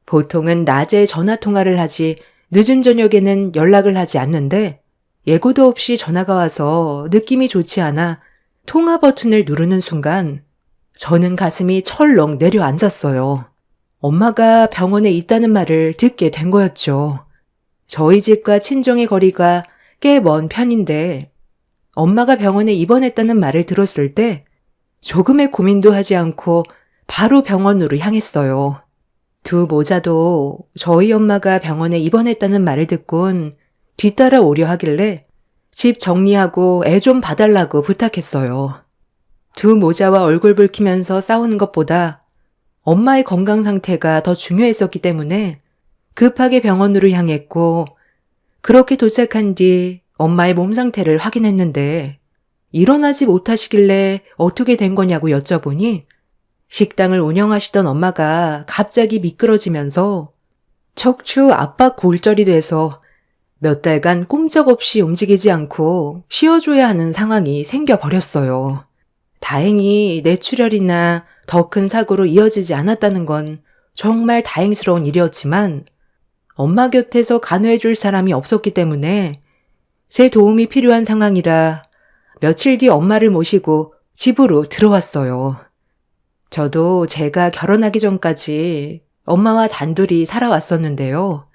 보통은 낮에 전화 통화를 하지 늦은 저녁에는 연락을 하지 않는데 예고도 없이 전화가 와서 느낌이 좋지 않아 통화 버튼을 누르는 순간 저는 가슴이 철렁 내려앉았어요. 엄마가 병원에 있다는 말을 듣게 된 거였죠. 저희 집과 친정의 거리가 꽤 먼 편인데 엄마가 병원에 입원했다는 말을 들었을 때 조금의 고민도 하지 않고 바로 병원으로 향했어요. 두 모자도 저희 엄마가 병원에 입원했다는 말을 듣곤 뒤따라 오려 하길래 집 정리하고 애 좀 봐달라고 부탁했어요. 두 모자와 얼굴 붉히면서 싸우는 것보다 엄마의 건강 상태가 더 중요했었기 때문에 급하게 병원으로 향했고 그렇게 도착한 뒤 엄마의 몸 상태를 확인했는데 일어나지 못하시길래 어떻게 된 거냐고 여쭤보니 식당을 운영하시던 엄마가 갑자기 미끄러지면서 척추 압박 골절이 돼서 몇 달간 꼼짝없이 움직이지 않고 쉬어줘야 하는 상황이 생겨버렸어요. 다행히 뇌출혈이나 더 큰 사고로 이어지지 않았다는 건 정말 다행스러운 일이었지만 엄마 곁에서 간호해줄 사람이 없었기 때문에 제 도움이 필요한 상황이라 며칠 뒤 엄마를 모시고 집으로 들어왔어요. 저도 제가 결혼하기 전까지 엄마와 단둘이 살아왔었는데요.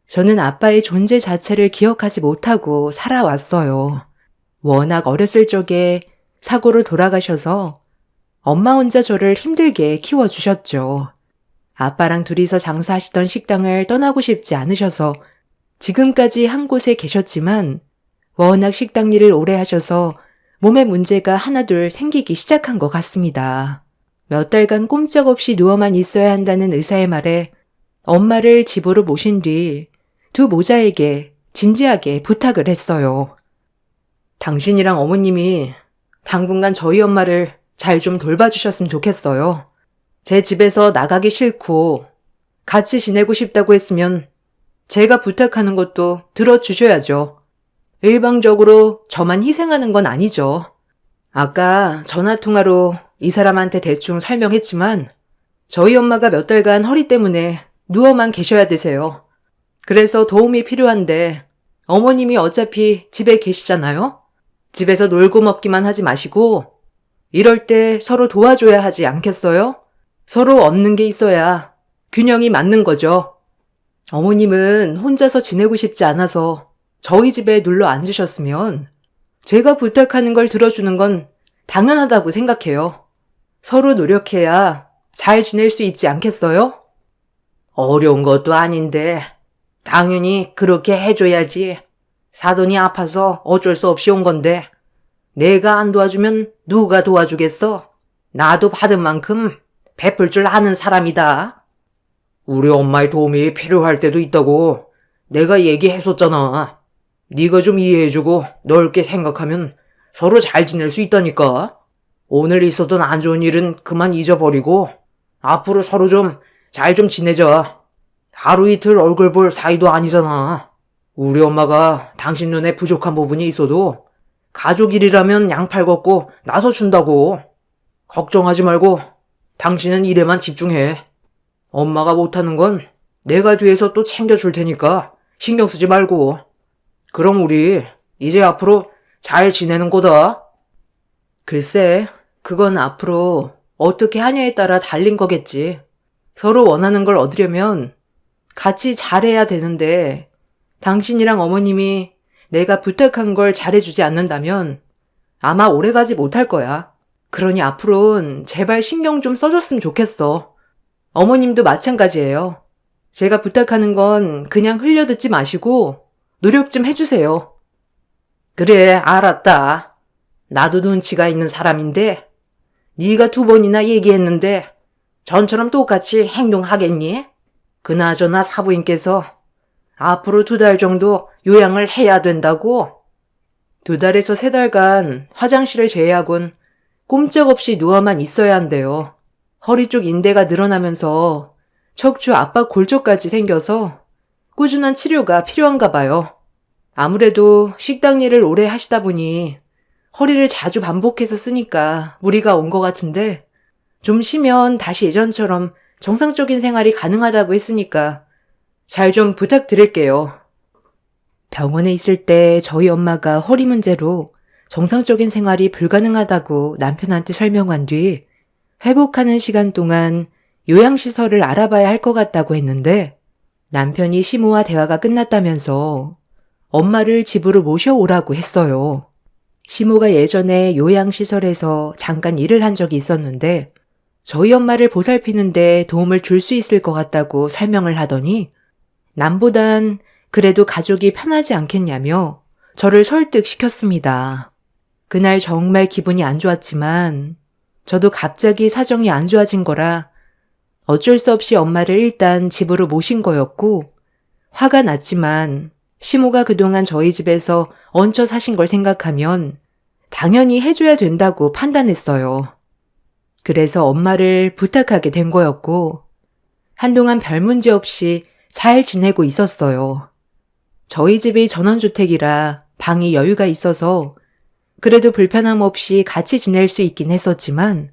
저는 아빠의 존재 자체를 기억하지 못하고 살아왔어요. 워낙 어렸을 적에 사고로 돌아가셔서 엄마 혼자 저를 힘들게 키워주셨죠. 아빠랑 둘이서 장사하시던 식당을 떠나고 싶지 않으셔서 지금까지 한 곳에 계셨지만 워낙 식당 일을 오래 하셔서 몸에 문제가 하나둘 생기기 시작한 것 같습니다. 몇 달간 꼼짝없이 누워만 있어야 한다는 의사의 말에 엄마를 집으로 모신 뒤 두 모자에게 진지하게 부탁을 했어요. 당신이랑 어머님이 당분간 저희 엄마를 잘 좀 돌봐주셨으면 좋겠어요. 제 집에서 나가기 싫고 같이 지내고 싶다고 했으면 제가 부탁하는 것도 들어주셔야죠. 일방적으로 저만 희생하는 건 아니죠. 아까 전화통화로 이 사람한테 대충 설명했지만 저희 엄마가 몇 달간 허리 때문에 누워만 계셔야 되세요. 그래서 도움이 필요한데 어머님이 어차피 집에 계시잖아요? 집에서 놀고 먹기만 하지 마시고 이럴 때 서로 도와줘야 하지 않겠어요? 서로 얻는 게 있어야 균형이 맞는 거죠. 어머님은 혼자서 지내고 싶지 않아서 저희 집에 눌러 앉으셨으면 제가 부탁하는 걸 들어주는 건 당연하다고 생각해요. 서로 노력해야 잘 지낼 수 있지 않겠어요? 어려운 것도 아닌데 당연히 그렇게 해줘야지. 사돈이 아파서 어쩔 수 없이 온 건데 내가 안 도와주면 누가 도와주겠어? 나도 받은 만큼 베풀 줄 아는 사람이다. 우리 엄마의 도움이 필요할 때도 있다고 내가 얘기했었잖아. 네가 좀 이해해주고 넓게 생각하면 서로 잘 지낼 수 있다니까. 오늘 있었던 안 좋은 일은 그만 잊어버리고 앞으로 서로 좀 잘 좀 지내자. 하루 이틀 얼굴 볼 사이도 아니잖아. 우리 엄마가 당신 눈에 부족한 부분이 있어도 가족 일이라면 양팔 걷고 나서준다고. 걱정하지 말고 당신은 일에만 집중해. 엄마가 못하는 건 내가 뒤에서 또 챙겨줄 테니까 신경 쓰지 말고. 그럼 우리 이제 앞으로 잘 지내는 거다. 글쎄, 그건 앞으로 어떻게 하냐에 따라 달린 거겠지. 서로 원하는 걸 얻으려면 같이 잘해야 되는데, 당신이랑 어머님이 내가 부탁한 걸 잘해주지 않는다면 아마 오래가지 못할 거야. 그러니 앞으로는 제발 신경 좀 써줬으면 좋겠어. 어머님도 마찬가지예요. 제가 부탁하는 건 그냥 흘려듣지 마시고 노력 좀 해주세요. 그래, 알았다. 나도 눈치가 있는 사람인데 네가 2번이나 얘기했는데 전처럼 똑같이 행동하겠니? 그나저나 사부인께서 앞으로 2달 정도 요양을 해야 된다고? 2달에서 3달간 화장실을 제외하곤 꼼짝없이 누워만 있어야 한대요. 허리 쪽 인대가 늘어나면서 척추 압박 골절까지 생겨서 꾸준한 치료가 필요한가 봐요. 아무래도 식당 일을 오래 하시다 보니 허리를 자주 반복해서 쓰니까 무리가 온 것 같은데, 좀 쉬면 다시 예전처럼 정상적인 생활이 가능하다고 했으니까 잘 좀 부탁드릴게요. 병원에 있을 때 저희 엄마가 허리 문제로 정상적인 생활이 불가능하다고 남편한테 설명한 뒤 회복하는 시간 동안 요양시설을 알아봐야 할 것 같다고 했는데, 남편이 시모와 대화가 끝났다면서 엄마를 집으로 모셔오라고 했어요. 시모가 예전에 요양시설에서 잠깐 일을 한 적이 있었는데 저희 엄마를 보살피는데 도움을 줄 수 있을 것 같다고 설명을 하더니, 남보단 그래도 가족이 편하지 않겠냐며 저를 설득시켰습니다. 그날 정말 기분이 안 좋았지만 저도 갑자기 사정이 안 좋아진 거라 어쩔 수 없이 엄마를 일단 집으로 모신 거였고, 화가 났지만 시모가 그동안 저희 집에서 얹혀 사신 걸 생각하면 당연히 해줘야 된다고 판단했어요. 그래서 엄마를 부탁하게 된 거였고, 한동안 별 문제 없이 잘 지내고 있었어요. 저희 집이 전원주택이라 방이 여유가 있어서 그래도 불편함 없이 같이 지낼 수 있긴 했었지만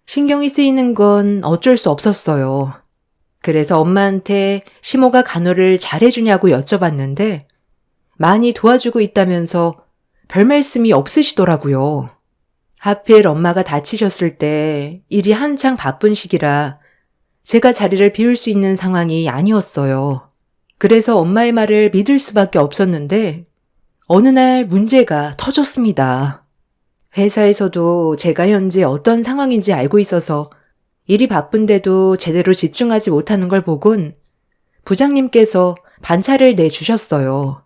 신경이 쓰이는 건 어쩔 수 없었어요. 그래서 엄마한테 시모가 간호를 잘해주냐고 여쭤봤는데 많이 도와주고 있다면서 별 말씀이 없으시더라고요. 하필 엄마가 다치셨을 때 일이 한창 바쁜 시기라 제가 자리를 비울 수 있는 상황이 아니었어요. 그래서 엄마의 말을 믿을 수밖에 없었는데 어느 날 문제가 터졌습니다. 회사에서도 제가 현재 어떤 상황인지 알고 있어서 일이 바쁜데도 제대로 집중하지 못하는 걸 보곤 부장님께서 반차를 내주셨어요.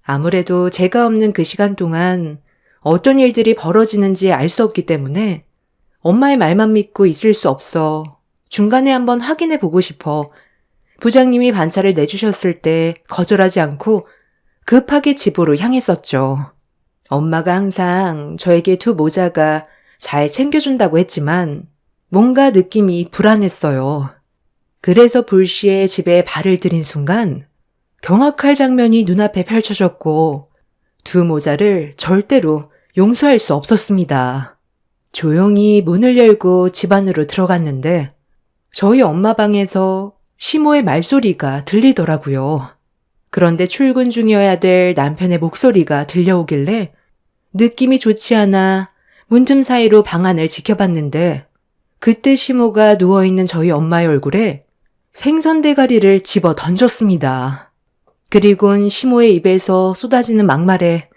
아무래도 제가 없는 그 시간 동안 어떤 일들이 벌어지는지 알 수 없기 때문에 엄마의 말만 믿고 있을 수 없어 중간에 한번 확인해 보고 싶어 부장님이 반차를 내주셨을 때 거절하지 않고 급하게 집으로 향했었죠. 엄마가 항상 저에게 2 모자가 잘 챙겨준다고 했지만 뭔가 느낌이 불안했어요. 그래서 불시에 집에 발을 들인 순간 경악할 장면이 눈앞에 펼쳐졌고 2 모자를 절대로 용서할 수 없었습니다. 조용히 문을 열고 집 안으로 들어갔는데 저희 엄마 방에서 시모의 말소리가 들리더라고요. 그런데 출근 중이어야 될 남편의 목소리가 들려오길래 느낌이 좋지 않아 문틈 사이로 방 안을 지켜봤는데 그때 시모가 누워있는 저희 엄마의 얼굴에 생선 대가리를 집어 던졌습니다. 그리곤 시모의 입에서 쏟아지는 막말에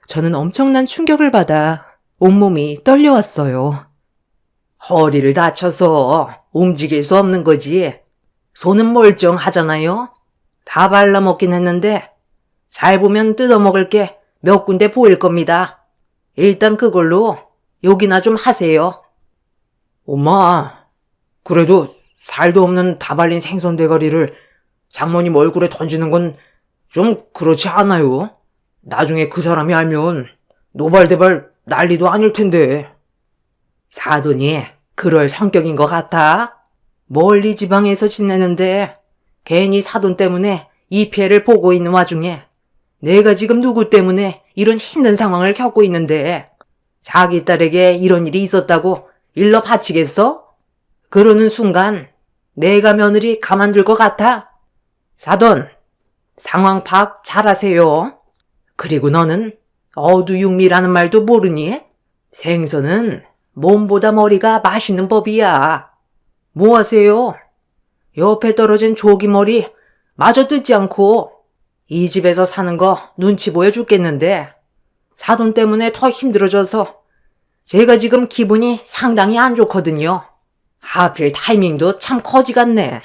저는 엄청난 충격을 받아 온몸이 떨려왔어요. 허리를 다쳐서 움직일 수 없는 거지. 손은 멀쩡하잖아요. 다 발라먹긴 했는데 잘 보면 뜯어먹을 게 몇 군데 보일 겁니다. 일단 그걸로 욕이나 좀 하세요. 엄마, 그래도 살도 없는 다 발린 생선 대가리를 장모님 얼굴에 던지는 건 좀 그렇지 않아요? 나중에 그 사람이 알면 노발대발 난리도 아닐 텐데. 사돈이 그럴 성격인 것 같아? 멀리 지방에서 지내는데 괜히 사돈 때문에 이 피해를 보고 있는 와중에 내가 지금 누구 때문에 이런 힘든 상황을 겪고 있는데 자기 딸에게 이런 일이 있었다고 일러 바치겠어? 그러는 순간 내가 며느리 가만둘 것 같아? 사돈, 상황 파악 잘하세요. 그리고 너는 어두육미라는 말도 모르니? 생선은 몸보다 머리가 맛있는 법이야. 뭐 하세요? 옆에 떨어진 조기머리 마저 뜯지 않고 이 집에서 사는 거 눈치 보여 죽겠는데 사돈 때문에 더 힘들어져서 제가 지금 기분이 상당히 안 좋거든요. 하필 타이밍도 참 거지 같네.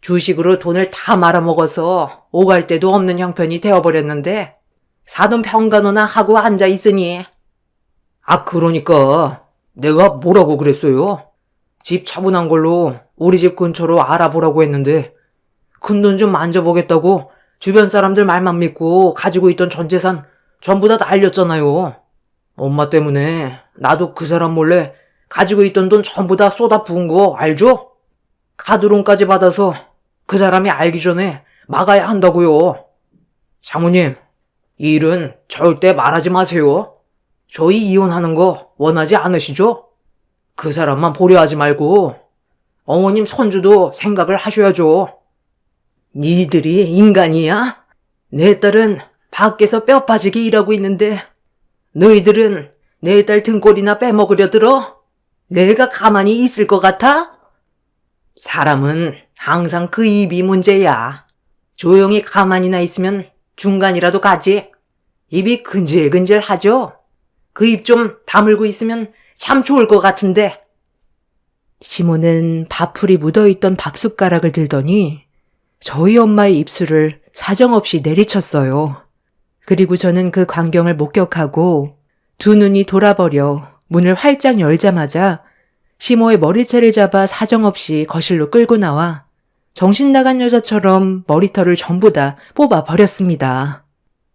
주식으로 돈을 다 말아먹어서 오갈 데도 없는 형편이 되어버렸는데 사돈 평간호나 하고 앉아있으니. 그러니까 내가 뭐라고 그랬어요? 집 처분한 걸로 우리 집 근처로 알아보라고 했는데 큰돈 좀 만져보겠다고 주변 사람들 말만 믿고 가지고 있던 전 재산 전부 다 날렸잖아요. 엄마 때문에 나도 그 사람 몰래 가지고 있던 돈 전부 다 쏟아 부은 거 알죠? 카드론까지 받아서 그 사람이 알기 전에 막아야 한다고요. 장모님, 이 일은 절대 말하지 마세요. 저희 이혼하는 거 원하지 않으시죠? 그 사람만 보려 하지 말고 어머님 손주도 생각을 하셔야죠. 니들이 인간이야? 내 딸은 밖에서 뼈 빠지게 일하고 있는데 너희들은 내 딸 등골이나 빼먹으려 들어? 내가 가만히 있을 것 같아? 사람은 항상 그 입이 문제야. 조용히 가만히나 있으면 중간이라도 가지. 입이 근질근질하죠? 그 입 좀 다물고 있으면 참 좋을 것 같은데. 시모는 밥풀이 묻어있던 밥숟가락을 들더니 저희 엄마의 입술을 사정없이 내리쳤어요. 그리고 저는 그 광경을 목격하고 두 눈이 돌아버려 문을 활짝 열자마자 시모의 머리채를 잡아 사정없이 거실로 끌고 나와 정신 나간 여자처럼 머리털을 전부 다 뽑아 버렸습니다.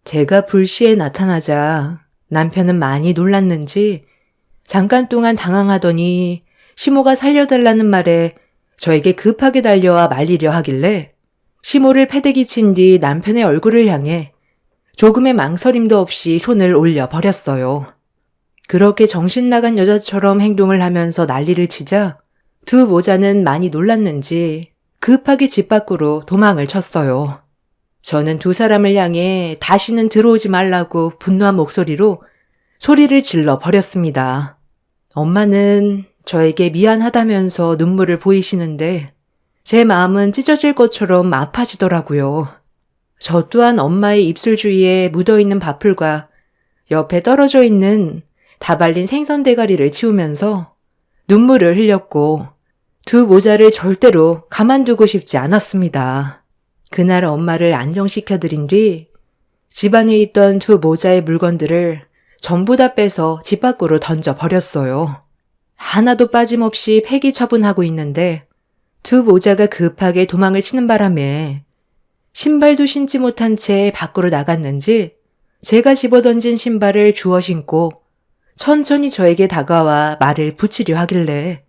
제가 불시에 나타나자 남편은 많이 놀랐는지 잠깐 동안 당황하더니 시모가 살려달라는 말에 저에게 급하게 달려와 말리려 하길래 시모를 패대기 친 뒤 남편의 얼굴을 향해 조금의 망설임도 없이 손을 올려 버렸어요. 그렇게 정신 나간 여자처럼 행동을 하면서 난리를 치자 두 모자는 많이 놀랐는지 급하게 집 밖으로 도망을 쳤어요. 저는 두 사람을 향해 다시는 들어오지 말라고 분노한 목소리로 소리를 질러 버렸습니다. 엄마는 저에게 미안하다면서 눈물을 보이시는데 제 마음은 찢어질 것처럼 아파지더라고요. 저 또한 엄마의 입술 주위에 묻어있는 밥풀과 옆에 떨어져 있는 다 발린 생선 대가리를 치우면서 눈물을 흘렸고 두 모자를 절대로 가만두고 싶지 않았습니다. 그날 엄마를 안정시켜드린 뒤 집안에 있던 두 모자의 물건들을 전부 다 빼서 집 밖으로 던져버렸어요. 하나도 빠짐없이 폐기 처분하고 있는데 두 모자가 급하게 도망을 치는 바람에 신발도 신지 못한 채 밖으로 나갔는지 제가 집어던진 신발을 주워 신고 천천히 저에게 다가와 말을 붙이려 하길래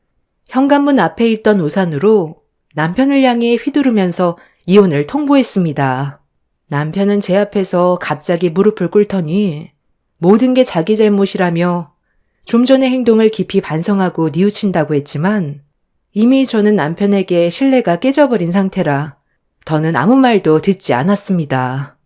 현관문 앞에 있던 우산으로 남편을 향해 휘두르면서 이혼을 통보했습니다. 남편은 제 앞에서 갑자기 무릎을 꿇더니 모든 게 자기 잘못이라며 좀 전의 행동을 깊이 반성하고 뉘우친다고 했지만 이미 저는 남편에게 신뢰가 깨져버린 상태라 더는 아무 말도 듣지 않았습니다.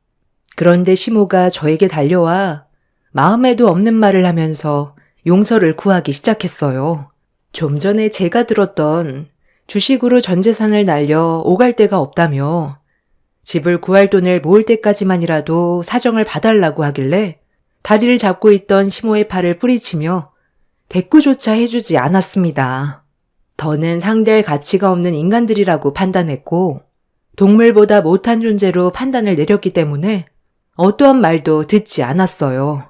그런데 시모가 저에게 달려와 마음에도 없는 말을 하면서 용서를 구하기 시작했어요. 좀 전에 제가 들었던 주식으로 전 재산을 날려 오갈 데가 없다며 집을 구할 돈을 모을 때까지만이라도 사정을 봐달라고 하길래 다리를 잡고 있던 시모의 팔을 뿌리치며 대꾸조차 해주지 않았습니다. 더는 상대할 가치가 없는 인간들이라고 판단했고 동물보다 못한 존재로 판단을 내렸기 때문에 어떠한 말도 듣지 않았어요.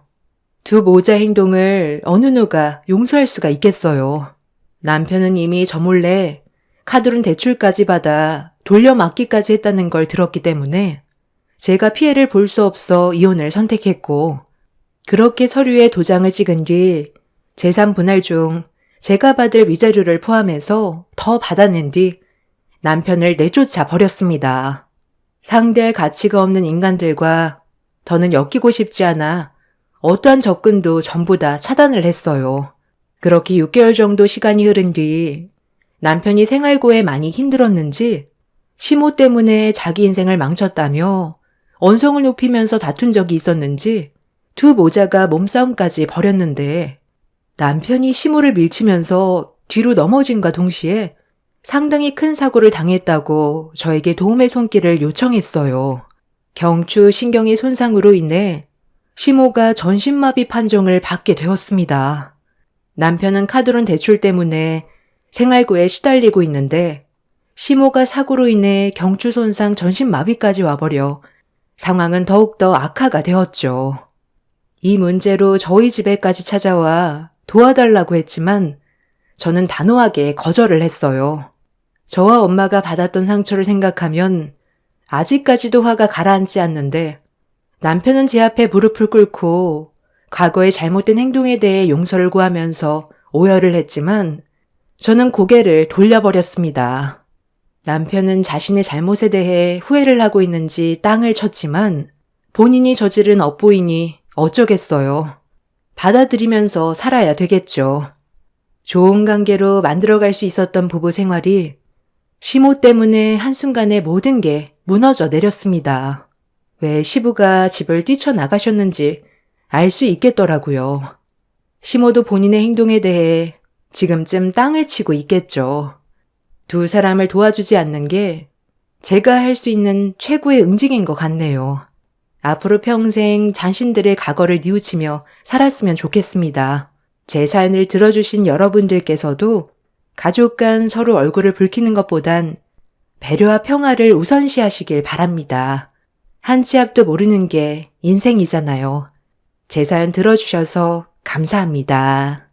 두 모자 행동을 어느 누가 용서할 수가 있겠어요. 남편은 이미 저 몰래 카드론 대출까지 받아 돌려막기까지 했다는 걸 들었기 때문에 제가 피해를 볼 수 없어 이혼을 선택했고 그렇게 서류에 도장을 찍은 뒤 재산 분할 중 제가 받을 위자료를 포함해서 더 받아낸 뒤 남편을 내쫓아 버렸습니다. 상대할 가치가 없는 인간들과 더는 엮이고 싶지 않아 어떠한 접근도 전부 다 차단을 했어요. 그렇게 6개월 정도 시간이 흐른 뒤 남편이 생활고에 많이 힘들었는지 시모 때문에 자기 인생을 망쳤다며 언성을 높이면서 다툰 적이 있었는지 두 모자가 몸싸움까지 벌였는데 남편이 시모를 밀치면서 뒤로 넘어짐과 동시에 상당히 큰 사고를 당했다고 저에게 도움의 손길을 요청했어요. 경추 신경의 손상으로 인해 시모가 전신마비 판정을 받게 되었습니다. 남편은 카드론 대출 때문에 생활고에 시달리고 있는데 시모가 사고로 인해 경추 손상 전신마비까지 와버려 상황은 더욱더 악화가 되었죠. 이 문제로 저희 집에까지 찾아와 도와달라고 했지만 저는 단호하게 거절을 했어요. 저와 엄마가 받았던 상처를 생각하면 아직까지도 화가 가라앉지 않는데 남편은 제 앞에 무릎을 꿇고 과거의 잘못된 행동에 대해 용서를 구하면서 오열을 했지만 저는 고개를 돌려버렸습니다. 남편은 자신의 잘못에 대해 후회를 하고 있는지 땅을 쳤지만 본인이 저지른 업보이니 어쩌겠어요. 받아들이면서 살아야 되겠죠. 좋은 관계로 만들어갈 수 있었던 부부 생활이 시모 때문에 한순간에 모든 게 무너져 내렸습니다. 왜 시부가 집을 뛰쳐나가셨는지 알 수 있겠더라고요. 시모도 본인의 행동에 대해 지금쯤 땅을 치고 있겠죠. 두 사람을 도와주지 않는 게 제가 할 수 있는 최고의 응징인 것 같네요. 앞으로 평생 자신들의 과거를 뉘우치며 살았으면 좋겠습니다. 제 사연을 들어주신 여러분들께서도 가족 간 서로 얼굴을 붉히는 것보단 배려와 평화를 우선시하시길 바랍니다. 한 치 앞도 모르는 게 인생이잖아요. 제 사연 들어주셔서 감사합니다.